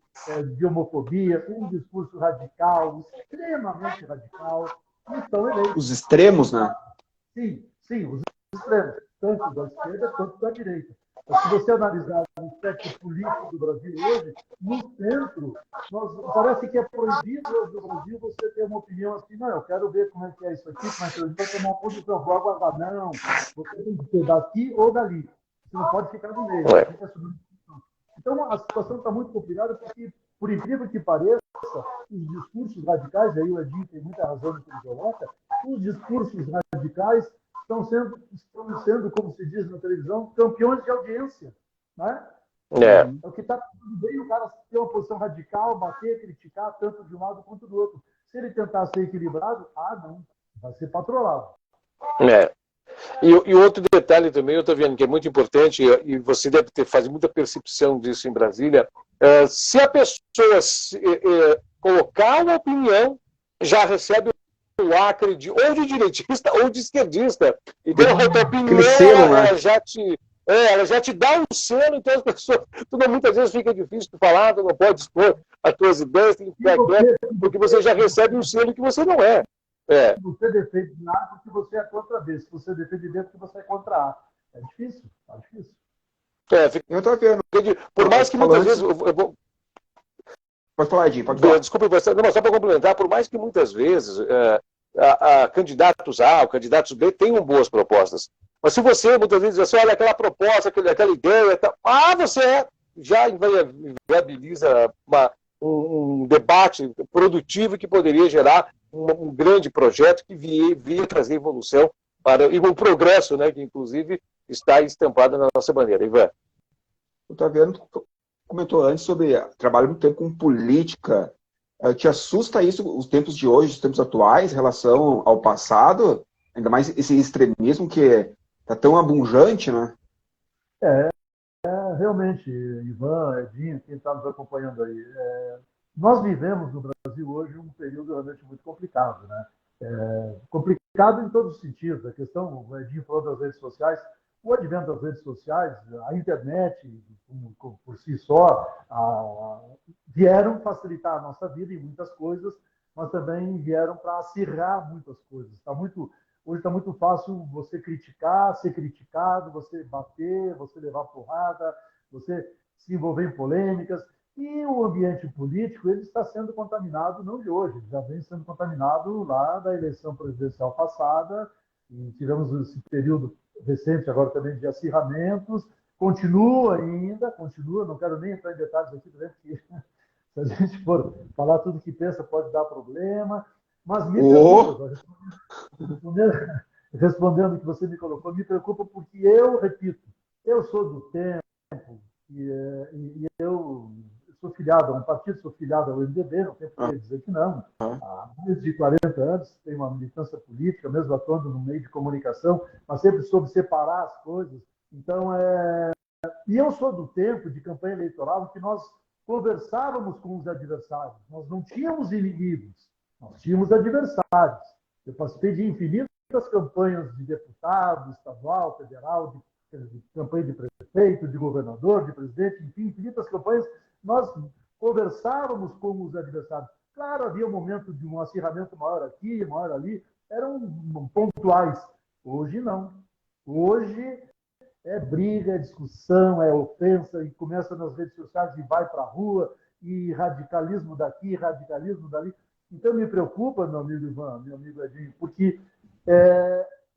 de homofobia, com um discurso radical, extremamente radical. Então, os extremos, né? Sim, os extremos, tanto da esquerda quanto da direita. Se você analisar o espectro político do Brasil hoje, no centro, parece que é proibido hoje no Brasil você ter uma opinião assim, não, eu quero ver como é que é isso aqui, como é que eu vou tomar uma posição, vou aguardar, não, você tem que ser daqui ou dali, você não pode ficar no meio. Então, a situação está muito complicada porque, por incrível que pareça, os discursos radicais, aí o Edinho tem muita razão no que ele coloca, os discursos radicais estão sendo, como se diz na televisão, campeões de audiência. Né? É o que está tudo bem o cara ter uma posição radical, bater, criticar, tanto de um lado quanto do outro. Se ele tentar ser equilibrado, não, vai ser patrolado. E outro detalhe também, eu estou vendo que é muito importante, e você deve fazer muita percepção disso em Brasília, se a pessoa colocar uma opinião, já recebe um lacre ou de direitista ou de esquerdista. Então, a tua opinião, ela já te dá um selo, então as pessoas, muitas vezes fica difícil de falar, tu não pode expor as tuas ideias, tem que ficar quieto, porque você já recebe um selo que você não é. Se você defende A porque você é contra B, se você defende B porque você é contra A. É difícil, tá difícil. Eu estou vendo. Por mais que muitas vezes... Pode falar, Edinho, pode falar. Desculpa, só para complementar, por mais que muitas vezes candidatos A ou candidatos B tenham boas propostas, mas se você muitas vezes diz assim, olha, aquela proposta, aquela ideia, você já viabiliza um debate produtivo que poderia gerar um grande projeto que via trazer evolução e um progresso, né, que inclusive está estampado na nossa bandeira. Ivan. O Otaviano comentou antes sobre trabalho muito tempo com política. Te assusta isso, os tempos de hoje, os tempos atuais, em relação ao passado? Ainda mais esse extremismo que está tão abundante, né? É, realmente, Ivan, Edinho, quem está nos acompanhando aí, nós vivemos no Brasil hoje um período realmente muito complicado, né? Complicado em todos os sentidos. A questão, o Edinho falou das redes sociais, o advento das redes sociais, a internet, por si só, vieram facilitar a nossa vida em muitas coisas, mas também vieram para acirrar muitas coisas. Hoje está muito fácil você criticar, ser criticado, você bater, você levar porrada, você se envolver em polêmicas. E o ambiente político ele está sendo contaminado não de hoje, ele já vem sendo contaminado lá da eleição presidencial passada, e tivemos esse período recente agora também de acirramentos, continua, não quero nem entrar em detalhes aqui, porque se a gente for falar tudo que pensa pode dar problema, mas me preocupa, respondendo o que você me colocou, me preocupa porque eu, repito, eu sou do tempo e eu sou filiado a um partido, sou filiado ao MDB, não tem por que dizer que não. Há mais de 40 anos, tenho uma militância política, mesmo atuando no meio de comunicação, mas sempre soube separar as coisas. Então, e eu sou do tempo de campanha eleitoral em que nós conversávamos com os adversários, nós não tínhamos inimigos, nós tínhamos adversários. Eu participei de infinitas campanhas de deputado, estadual, federal, de campanha de prefeito, de governador, de presidente, enfim, infinitas campanhas. Nós conversávamos com os adversários. Claro, havia um momento de um acirramento maior aqui, maior ali, eram pontuais. Hoje não. Hoje é briga, é discussão, é ofensa, e começa nas redes sociais e vai para a rua, e radicalismo daqui, radicalismo dali. Então me preocupa, meu amigo Ivan, meu amigo Edinho, porque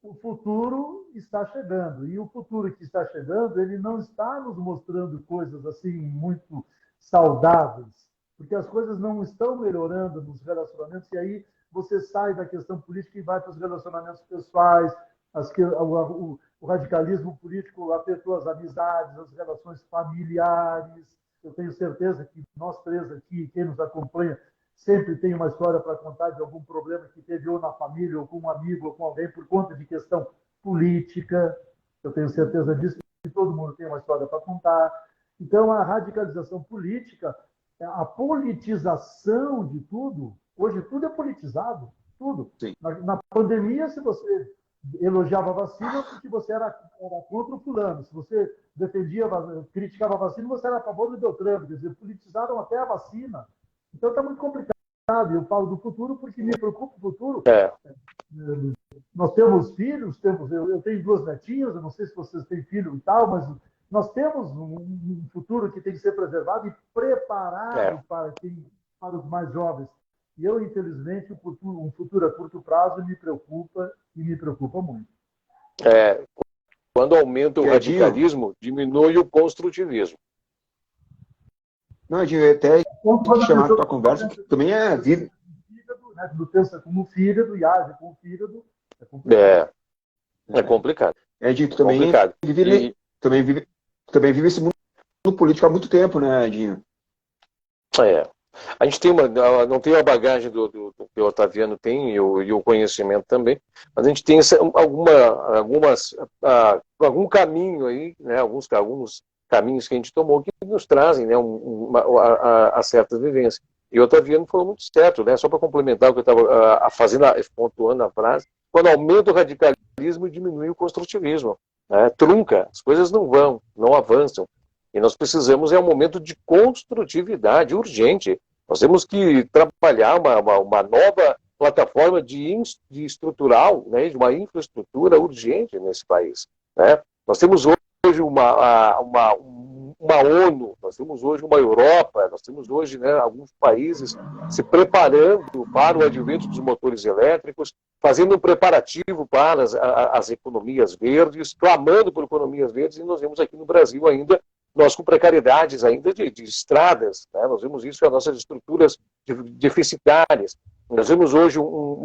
o futuro está chegando, e o futuro que está chegando, ele não está nos mostrando coisas assim muito saudáveis, porque as coisas não estão melhorando nos relacionamentos, e aí você sai da questão política e vai para os relacionamentos pessoais, o radicalismo político afetou as amizades, as relações familiares. Eu tenho certeza que nós três aqui, quem nos acompanha, sempre tem uma história para contar de algum problema que teve ou na família, ou com um amigo, ou com alguém, por conta de questão política. Eu tenho certeza disso, que todo mundo tem uma história para contar. Então, a radicalização política, a politização de tudo, hoje tudo é politizado, tudo. Na pandemia, se você elogiava a vacina, porque você era contra o fulano. Se você criticava a vacina, você era a favor do Beltrano. Quer dizer, politizaram até a vacina. Então está muito complicado. Eu falo do futuro porque me preocupa o futuro. Nós temos filhos, eu tenho 2 netinhas, eu não sei se vocês têm filho e tal, mas nós temos um futuro que tem que ser preservado e preparado para os mais jovens. E eu, infelizmente, um futuro a curto prazo me preocupa e me preocupa muito. Quando aumenta o radicalismo, diminui o construtivismo. Não, eu até chamar para a conversa, que também é vida. Tu pensa como fígado e age como fígado. É complicado. Edinho, tu também vive esse mundo político há muito tempo, né, Edinho? A gente não tem a bagagem do que o Otaviano tem e o conhecimento também, mas a gente tem algum caminho aí, né, alguns caminhos que a gente tomou que nos trazem, né, a certa vivência. E o Otaviano falou muito certo, né, só para complementar o que eu estava pontuando a frase, quando aumenta o radicalismo, diminui o construtivismo, né, trunca, as coisas não avançam. E nós precisamos, um momento de construtividade urgente. Nós temos que trabalhar uma nova plataforma de estrutural, né, de uma infraestrutura urgente nesse país. Né? Nós temos hoje uma ONU, nós temos hoje uma Europa, nós temos hoje, né, alguns países se preparando para o advento dos motores elétricos, fazendo um preparativo para as economias verdes, clamando por economias verdes, e nós vemos aqui no Brasil ainda nós com precariedades ainda de estradas, né? Nós vemos isso nas nossas estruturas deficitárias. Nós vemos hoje um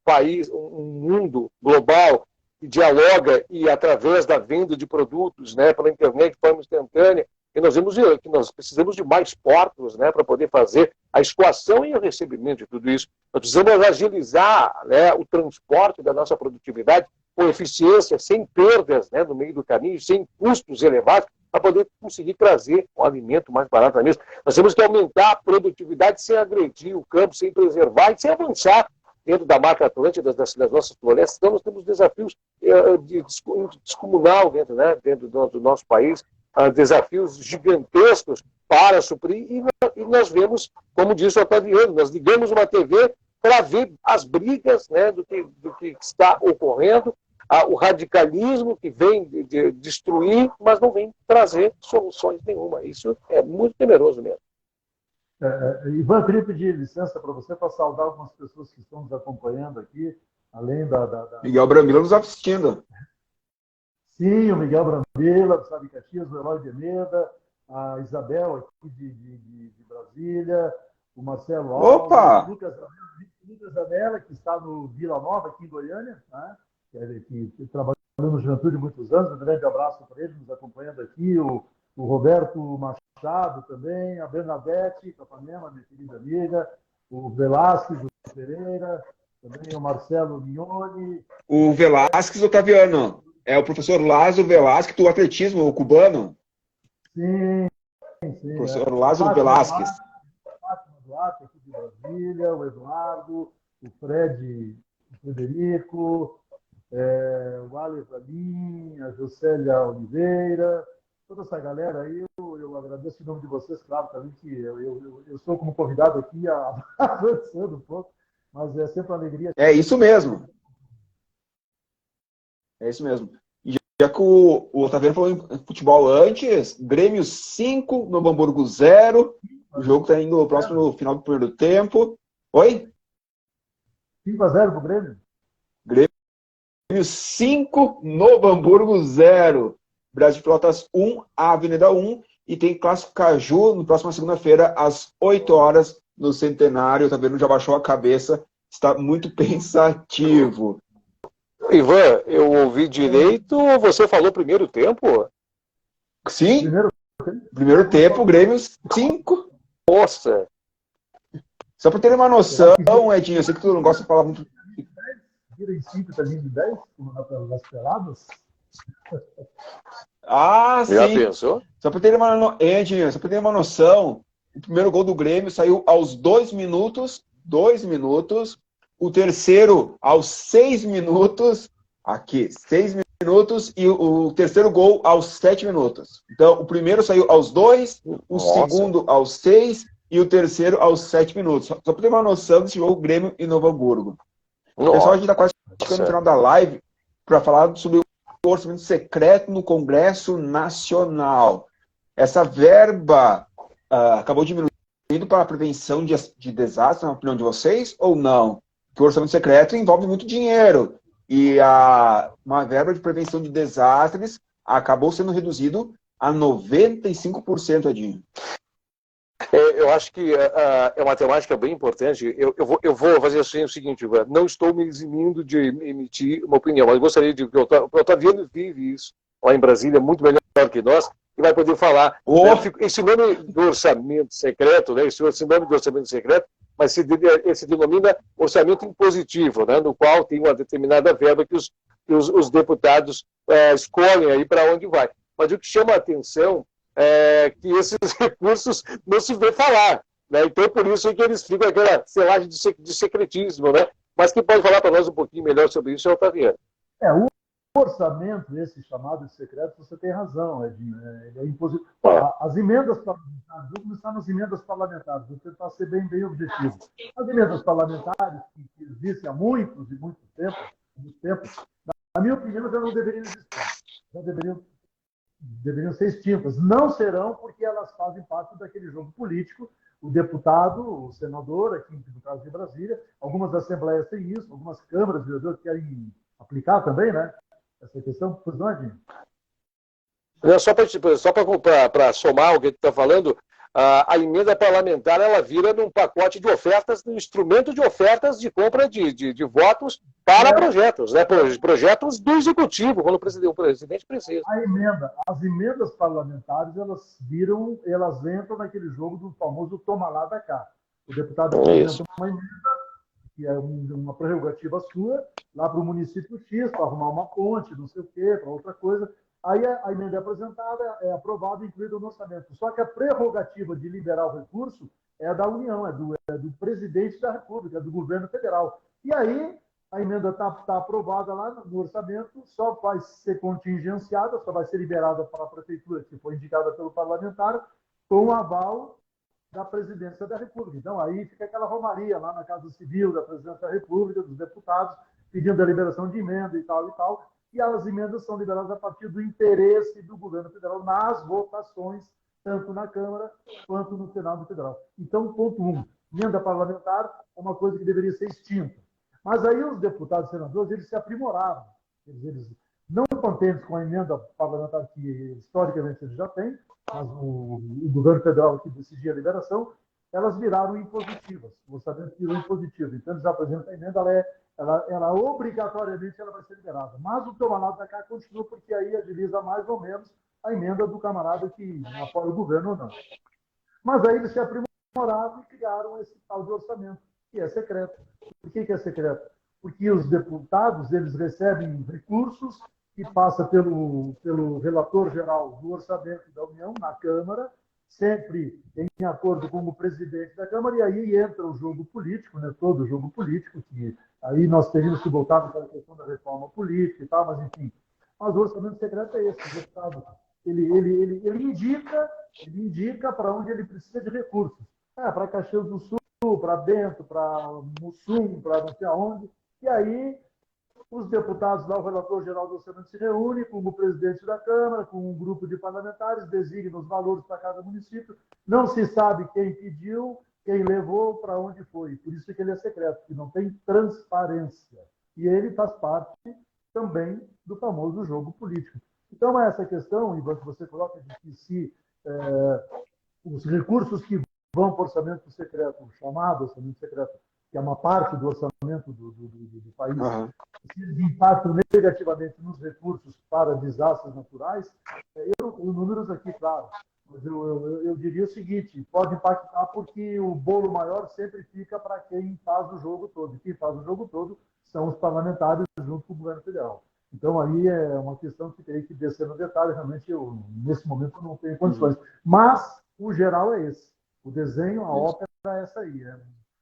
país, um mundo global que dialoga e através da venda de produtos, né, pela internet de forma instantânea, e nós vemos que nós precisamos de mais portos, né, para poder fazer a escoação e o recebimento de tudo isso. Nós precisamos agilizar, né, o transporte da nossa produtividade com eficiência, sem perdas, né, no meio do caminho, sem custos elevados, para poder conseguir trazer um alimento mais barato na mesa. Nós temos que aumentar a produtividade sem agredir o campo, sem preservar e sem avançar dentro da Mata Atlântica, das nossas florestas. Então, nós temos desafios descomunal dentro, né, dentro do nosso país, desafios gigantescos para suprir, e nós vemos, como disse o Otaviano, nós ligamos uma TV para ver as brigas, né, do que está ocorrendo, o radicalismo que vem de destruir, mas não vem trazer soluções nenhuma. Isso é muito temeroso mesmo. Ivan, eu queria pedir licença para você para saudar algumas pessoas que estão nos acompanhando aqui, além Miguel Brambila nos assistindo. Sim, o Miguel Brambila, do Estado de Caxias, o Eloy de Almeida, a Isabel aqui de Brasília, o Marcelo Alves, Opa! o Lucas Anela, que está no Vila Nova, aqui em Goiânia, né? que trabalhou no Juventude há muitos anos. Um grande abraço para ele, nos acompanhando aqui. O Roberto Machado também, a Bernadette Capanema, minha querida amiga, o Velasquez, o Pereira, também o Marcelo Mignoni. O Velasquez, Otaviano, é o professor Lázaro Velasquez do atletismo, o cubano. Sim. O professor Lázaro Velasquez. Fátima Duarte, aqui de Brasília, o Eduardo, o Frederico, o Alex Alim, a Jocélia Oliveira, toda essa galera aí, eu agradeço em nome de vocês, claro, também que eu estou como convidado aqui, avançando um pouco, mas é sempre uma alegria. É isso mesmo. É isso mesmo. E já que o Otaviano falou em futebol antes, Grêmio 5, Novo Hamburgo 0, o jogo está indo próximo no final do primeiro tempo. Oi? 5-0 para o Grêmio? Grêmio 5, Novo Hamburgo 0. Brasil de Pelotas 1, Avenida 1. E tem Clássico Caju no próximo segunda-feira, às 8 horas, no Centenário. O Otaviano já baixou a cabeça, está muito pensativo. Ivan, eu ouvi direito, você falou primeiro tempo? Sim, primeiro tempo, Grêmio 5. Nossa! Só para ter uma noção, Edinho, eu sei que tu não gosta de falar muito. Vira em 5 também de 10, nas peladas? Sim. Já pensou? Só para ter uma noção, o primeiro gol do Grêmio saiu aos 2 minutos. O terceiro aos 6 minutos. Aqui, 6 minutos. E o terceiro gol aos 7 minutos. Então, o primeiro saiu aos 2, o segundo aos 6 e o terceiro aos 7 minutos. Só para ter uma noção desse jogo Grêmio e Novo Hamburgo. Pessoal, a gente está quase chegando no final da live para falar sobre o orçamento secreto no Congresso Nacional. Essa verba acabou diminuindo para a prevenção de desastres, na opinião de vocês, ou não? Porque o orçamento secreto envolve muito dinheiro. E uma verba de prevenção de desastres acabou sendo reduzido a 95%, Edinho. Eu acho que é uma temática bem importante. Eu vou fazer assim, o seguinte, Ivan, não estou me eximindo de emitir uma opinião, mas gostaria de que o Otaviano vive isso lá em Brasília, muito melhor que nós, e vai poder falar. Esse nome do orçamento secreto, né, esse nome do orçamento secreto, mas se denomina orçamento impositivo, né, no qual tem uma determinada verba que os deputados escolhem aí para onde vai. Mas o que chama a atenção é que esses recursos não se vê falar, né? Então, por isso é que eles ficam aquela selagem de secretismo, né? Mas quem pode falar para nós um pouquinho melhor sobre isso é o Otaviano. O orçamento, esse chamado de secreto, você tem razão, Edinho. Ele é impositivo. As emendas parlamentares, vou começar nas emendas parlamentares, vou tentar ser bem objetivo. As emendas parlamentares, que existem há muito tempo, na minha opinião, já não deveriam existir. Já deveriam ser extintas. Não serão, porque elas fazem parte daquele jogo político. O deputado, o senador, aqui no caso de Brasília, algumas assembleias têm isso, algumas câmaras de vereadores querem aplicar também, né? Essa questão, pois não, Edinho? Só para somar o que tu está falando, a emenda parlamentar ela vira num pacote de ofertas, num instrumento de ofertas de compra de votos para projetos, né? Projetos do executivo, quando o presidente precisa. As emendas parlamentares, elas entram naquele jogo do famoso toma lá da cá. O deputado apresenta uma emenda, que é uma prerrogativa sua, lá para o município X, para arrumar uma ponte, não sei o quê, para outra coisa. Aí a emenda é apresentada, é aprovada e incluída no orçamento. Só que a prerrogativa de liberar o recurso é da União, é do presidente da República, é do governo federal. E aí a emenda está aprovada lá no orçamento, só vai ser contingenciada, só vai ser liberada para a prefeitura, que foi indicada pelo parlamentar, com o aval da presidência da República. Então, aí fica aquela romaria lá na Casa Civil da presidência da República, dos deputados, pedindo a liberação de emenda e tal, e as emendas são liberadas a partir do interesse do governo federal nas votações, tanto na Câmara quanto no Senado Federal. Então, ponto 1, emenda parlamentar é uma coisa que deveria ser extinta. Mas aí os deputados e senadores, eles se aprimoraram. Eles não contentes com a emenda parlamentar que historicamente eles já têm, mas o governo federal que decidia a liberação, elas viraram impositivas. O orçamento virou impositivo. Então, eles apresentam a emenda, ela obrigatoriamente ela vai ser liberada. Mas o toma lá da cá continua, porque aí agiliza mais ou menos a emenda do camarada que apoia o governo ou não. Mas aí eles se aprimoraram e criaram esse tal de orçamento, que é secreto. Por que é secreto? Porque os deputados eles recebem recursos que passa pelo relator geral do orçamento da União na Câmara, sempre em acordo com o presidente da Câmara, e aí entra o jogo político, né, todo o jogo político, que aí nós teríamos que voltar para a questão da reforma política e tal, mas enfim. Mas o orçamento secreto é esse, o deputado ele indica para onde ele precisa de recursos. Para Caxias do Sul, para Bento, para Mussum, para não sei aonde, e aí os deputados lá, o relator geral do orçamento se reúne com o presidente da Câmara, com um grupo de parlamentares, designa os valores para cada município. Não se sabe quem pediu, quem levou, para onde foi. Por isso que ele é secreto, que não tem transparência. E ele faz parte também do famoso jogo político. Então, essa questão, Ivan, que você coloca de que se os recursos que vão para o orçamento secreto, chamado orçamento secreto, que é uma parte do orçamento do país, se impactam negativamente nos recursos para desastres naturais, os números aqui, claro, mas eu diria o seguinte, pode impactar porque o bolo maior sempre fica para quem faz o jogo todo. E quem faz o jogo todo são os parlamentares junto com o governo federal. Então, aí é uma questão que teria que descer no detalhe. Realmente, nesse momento, não tenho condições. Mas, o geral é esse. O desenho, a ópera é essa aí.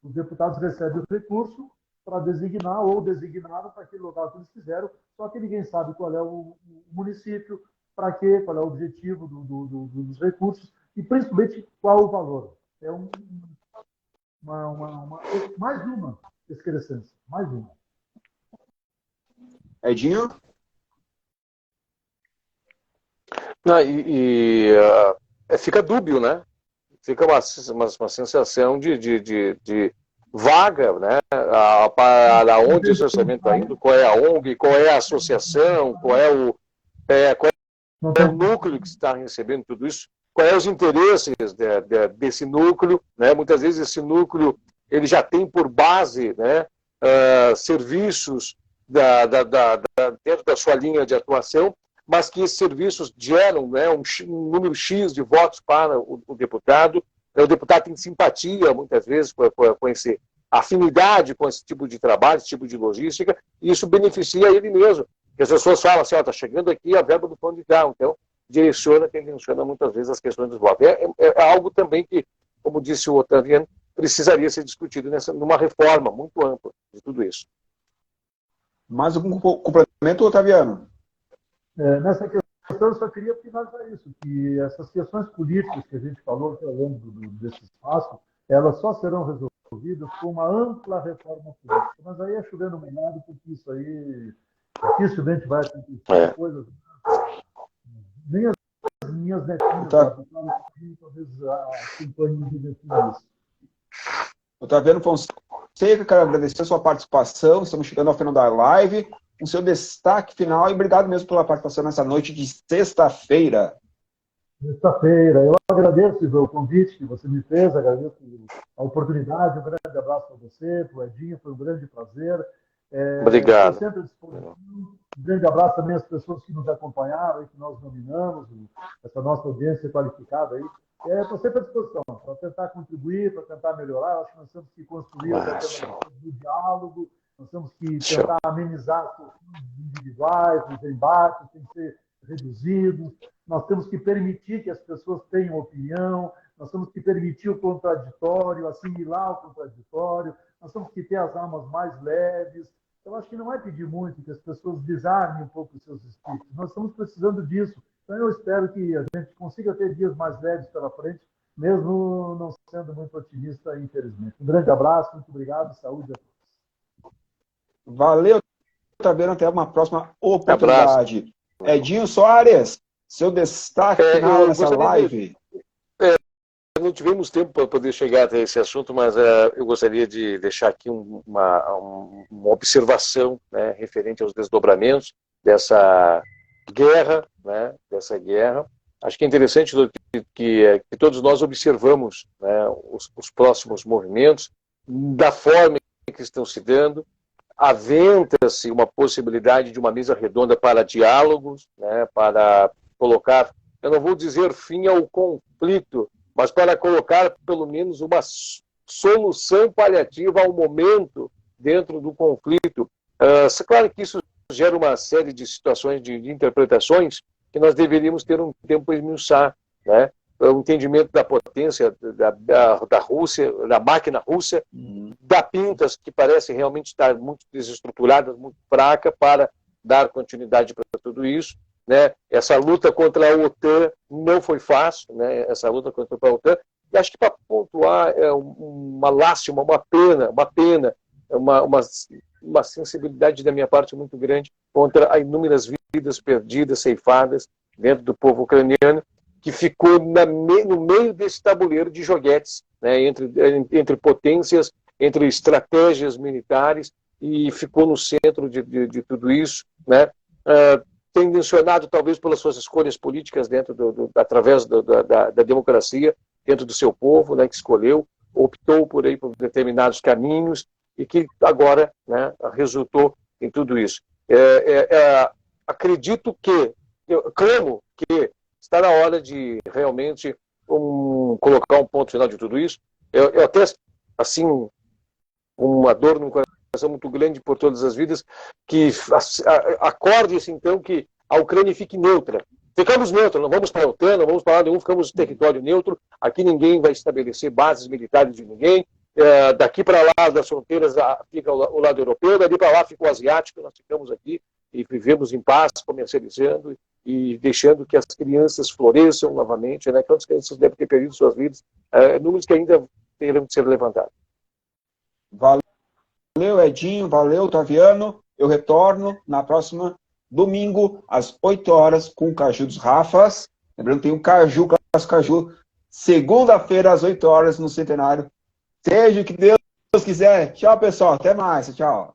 Os deputados recebem o recurso para designar ou designaram para aquele local que eles quiseram, só que ninguém sabe qual é o município, para quê, qual é o objetivo dos recursos e, principalmente, qual o valor. É mais uma excrescência. Mais uma. Edinho? Não, fica dúbio, né? Fica uma sensação de vaga, né? Para onde esse orçamento está indo, qual é a ONG, qual é a associação, qual é o núcleo que está recebendo tudo isso, quais os interesses desse núcleo, né? Muitas vezes esse núcleo ele já tem por base, né, serviços dentro da sua linha de atuação, mas que esses serviços geram, né, um número X de votos para o deputado. O deputado tem simpatia, muitas vezes, com essa afinidade com esse tipo de trabalho, esse tipo de logística, e isso beneficia ele mesmo. Porque as pessoas falam assim, está chegando aqui a verba do plano de carro, então tensiona muitas vezes as questões dos votos. É algo também que, como disse o Otaviano, precisaria ser discutido numa reforma muito ampla de tudo isso. Mais algum complemento, Otaviano? Nessa questão, eu só queria finalizar isso, que essas questões políticas que a gente falou ao longo desse espaço, elas só serão resolvidas com uma ampla reforma política. Mas aí é chovendo molhado, porque isso aí dificilmente vai acontecer. Coisas, nem as minhas netinhas, talvez acompanhem isso. Otaviano Fonseca, quero agradecer a sua participação, estamos chegando ao final da live, com seu destaque final, e obrigado mesmo pela participação nessa noite de sexta-feira. Eu agradeço o convite que você me fez, agradeço a oportunidade, um grande abraço para você, para o Edinho, foi um grande prazer. Obrigado. Sempre à disposição. Um grande abraço também às pessoas que nos acompanharam, que nós nominamos, essa nossa audiência qualificada aí. Estou sempre à disposição para tentar contribuir, para tentar melhorar. Acho que nós temos que construir a do diálogo, nós temos que tentar amenizar as questões individuais, os embates têm que ser reduzidos, nós temos que permitir que as pessoas tenham opinião, nós temos que permitir o contraditório, assimilar o contraditório, nós temos que ter as almas mais leves. Então, acho que não vai pedir muito que as pessoas desarmem um pouco os seus espíritos. Nós estamos precisando disso. Então, eu espero que a gente consiga ter dias mais leves pela frente, mesmo não sendo muito otimista, infelizmente. Um grande abraço, muito obrigado, saúde a todos. Valeu, Taveira, até uma próxima oportunidade. Edinho Soares, seu destaque final nessa live. Não tivemos tempo para poder chegar até esse assunto, mas eu gostaria de deixar aqui uma observação, né, referente aos desdobramentos dessa guerra, né, Acho que é interessante que todos nós observamos, né, os próximos movimentos, da forma que estão se dando. Aventa-se uma possibilidade de uma mesa redonda para diálogos, né, para colocar, eu não vou dizer fim ao conflito, mas para colocar pelo menos uma solução paliativa ao momento dentro do conflito. Claro que isso gera uma série de situações, de interpretações, que nós deveríamos ter um tempo para esmiuçar, né? O entendimento da potência da Rússia, da máquina russa, da Pintas, que parece realmente estar muito desestruturada, muito fraca para dar continuidade para tudo isso, né? Essa luta contra a OTAN não foi fácil, né? Essa luta contra a OTAN, e acho que para pontuar é uma lástima, uma pena, uma sensibilidade da minha parte muito grande contra as inúmeras vidas perdidas, ceifadas dentro do povo ucraniano, que ficou no meio desse tabuleiro de joguetes, né, entre potências, entre estratégias militares, e ficou no centro de tudo isso, né, tendencionado talvez pelas suas escolhas políticas através da democracia, dentro do seu povo, né, que escolheu, optou por determinados caminhos, e que agora, né, resultou em tudo isso. Acredito que, clamo que está na hora de realmente colocar um ponto final de tudo isso. Eu até, assim, uma dor no coração muito grande por todas as vidas, que acorde-se, então, que a Ucrânia fique neutra. Ficamos neutros, não vamos para a OTAN, não vamos para lá nenhum, ficamos em território neutro, aqui ninguém vai estabelecer bases militares de ninguém, daqui para lá das fronteiras fica o lado europeu, dali para lá fica o asiático, nós ficamos aqui e vivemos em paz, comercializando e deixando que as crianças floresçam novamente, né? Quantas crianças devem ter perdido suas vidas, números que ainda terão de ser levantados. Valeu, Edinho, valeu, Taviano. Eu retorno na próxima domingo, às 8 horas, com o Caju dos Rafas. Lembrando, tem o Caju, Caju, segunda-feira, às 8 horas, no Centenário. Seja o que Deus quiser. Tchau, pessoal. Até mais. Tchau.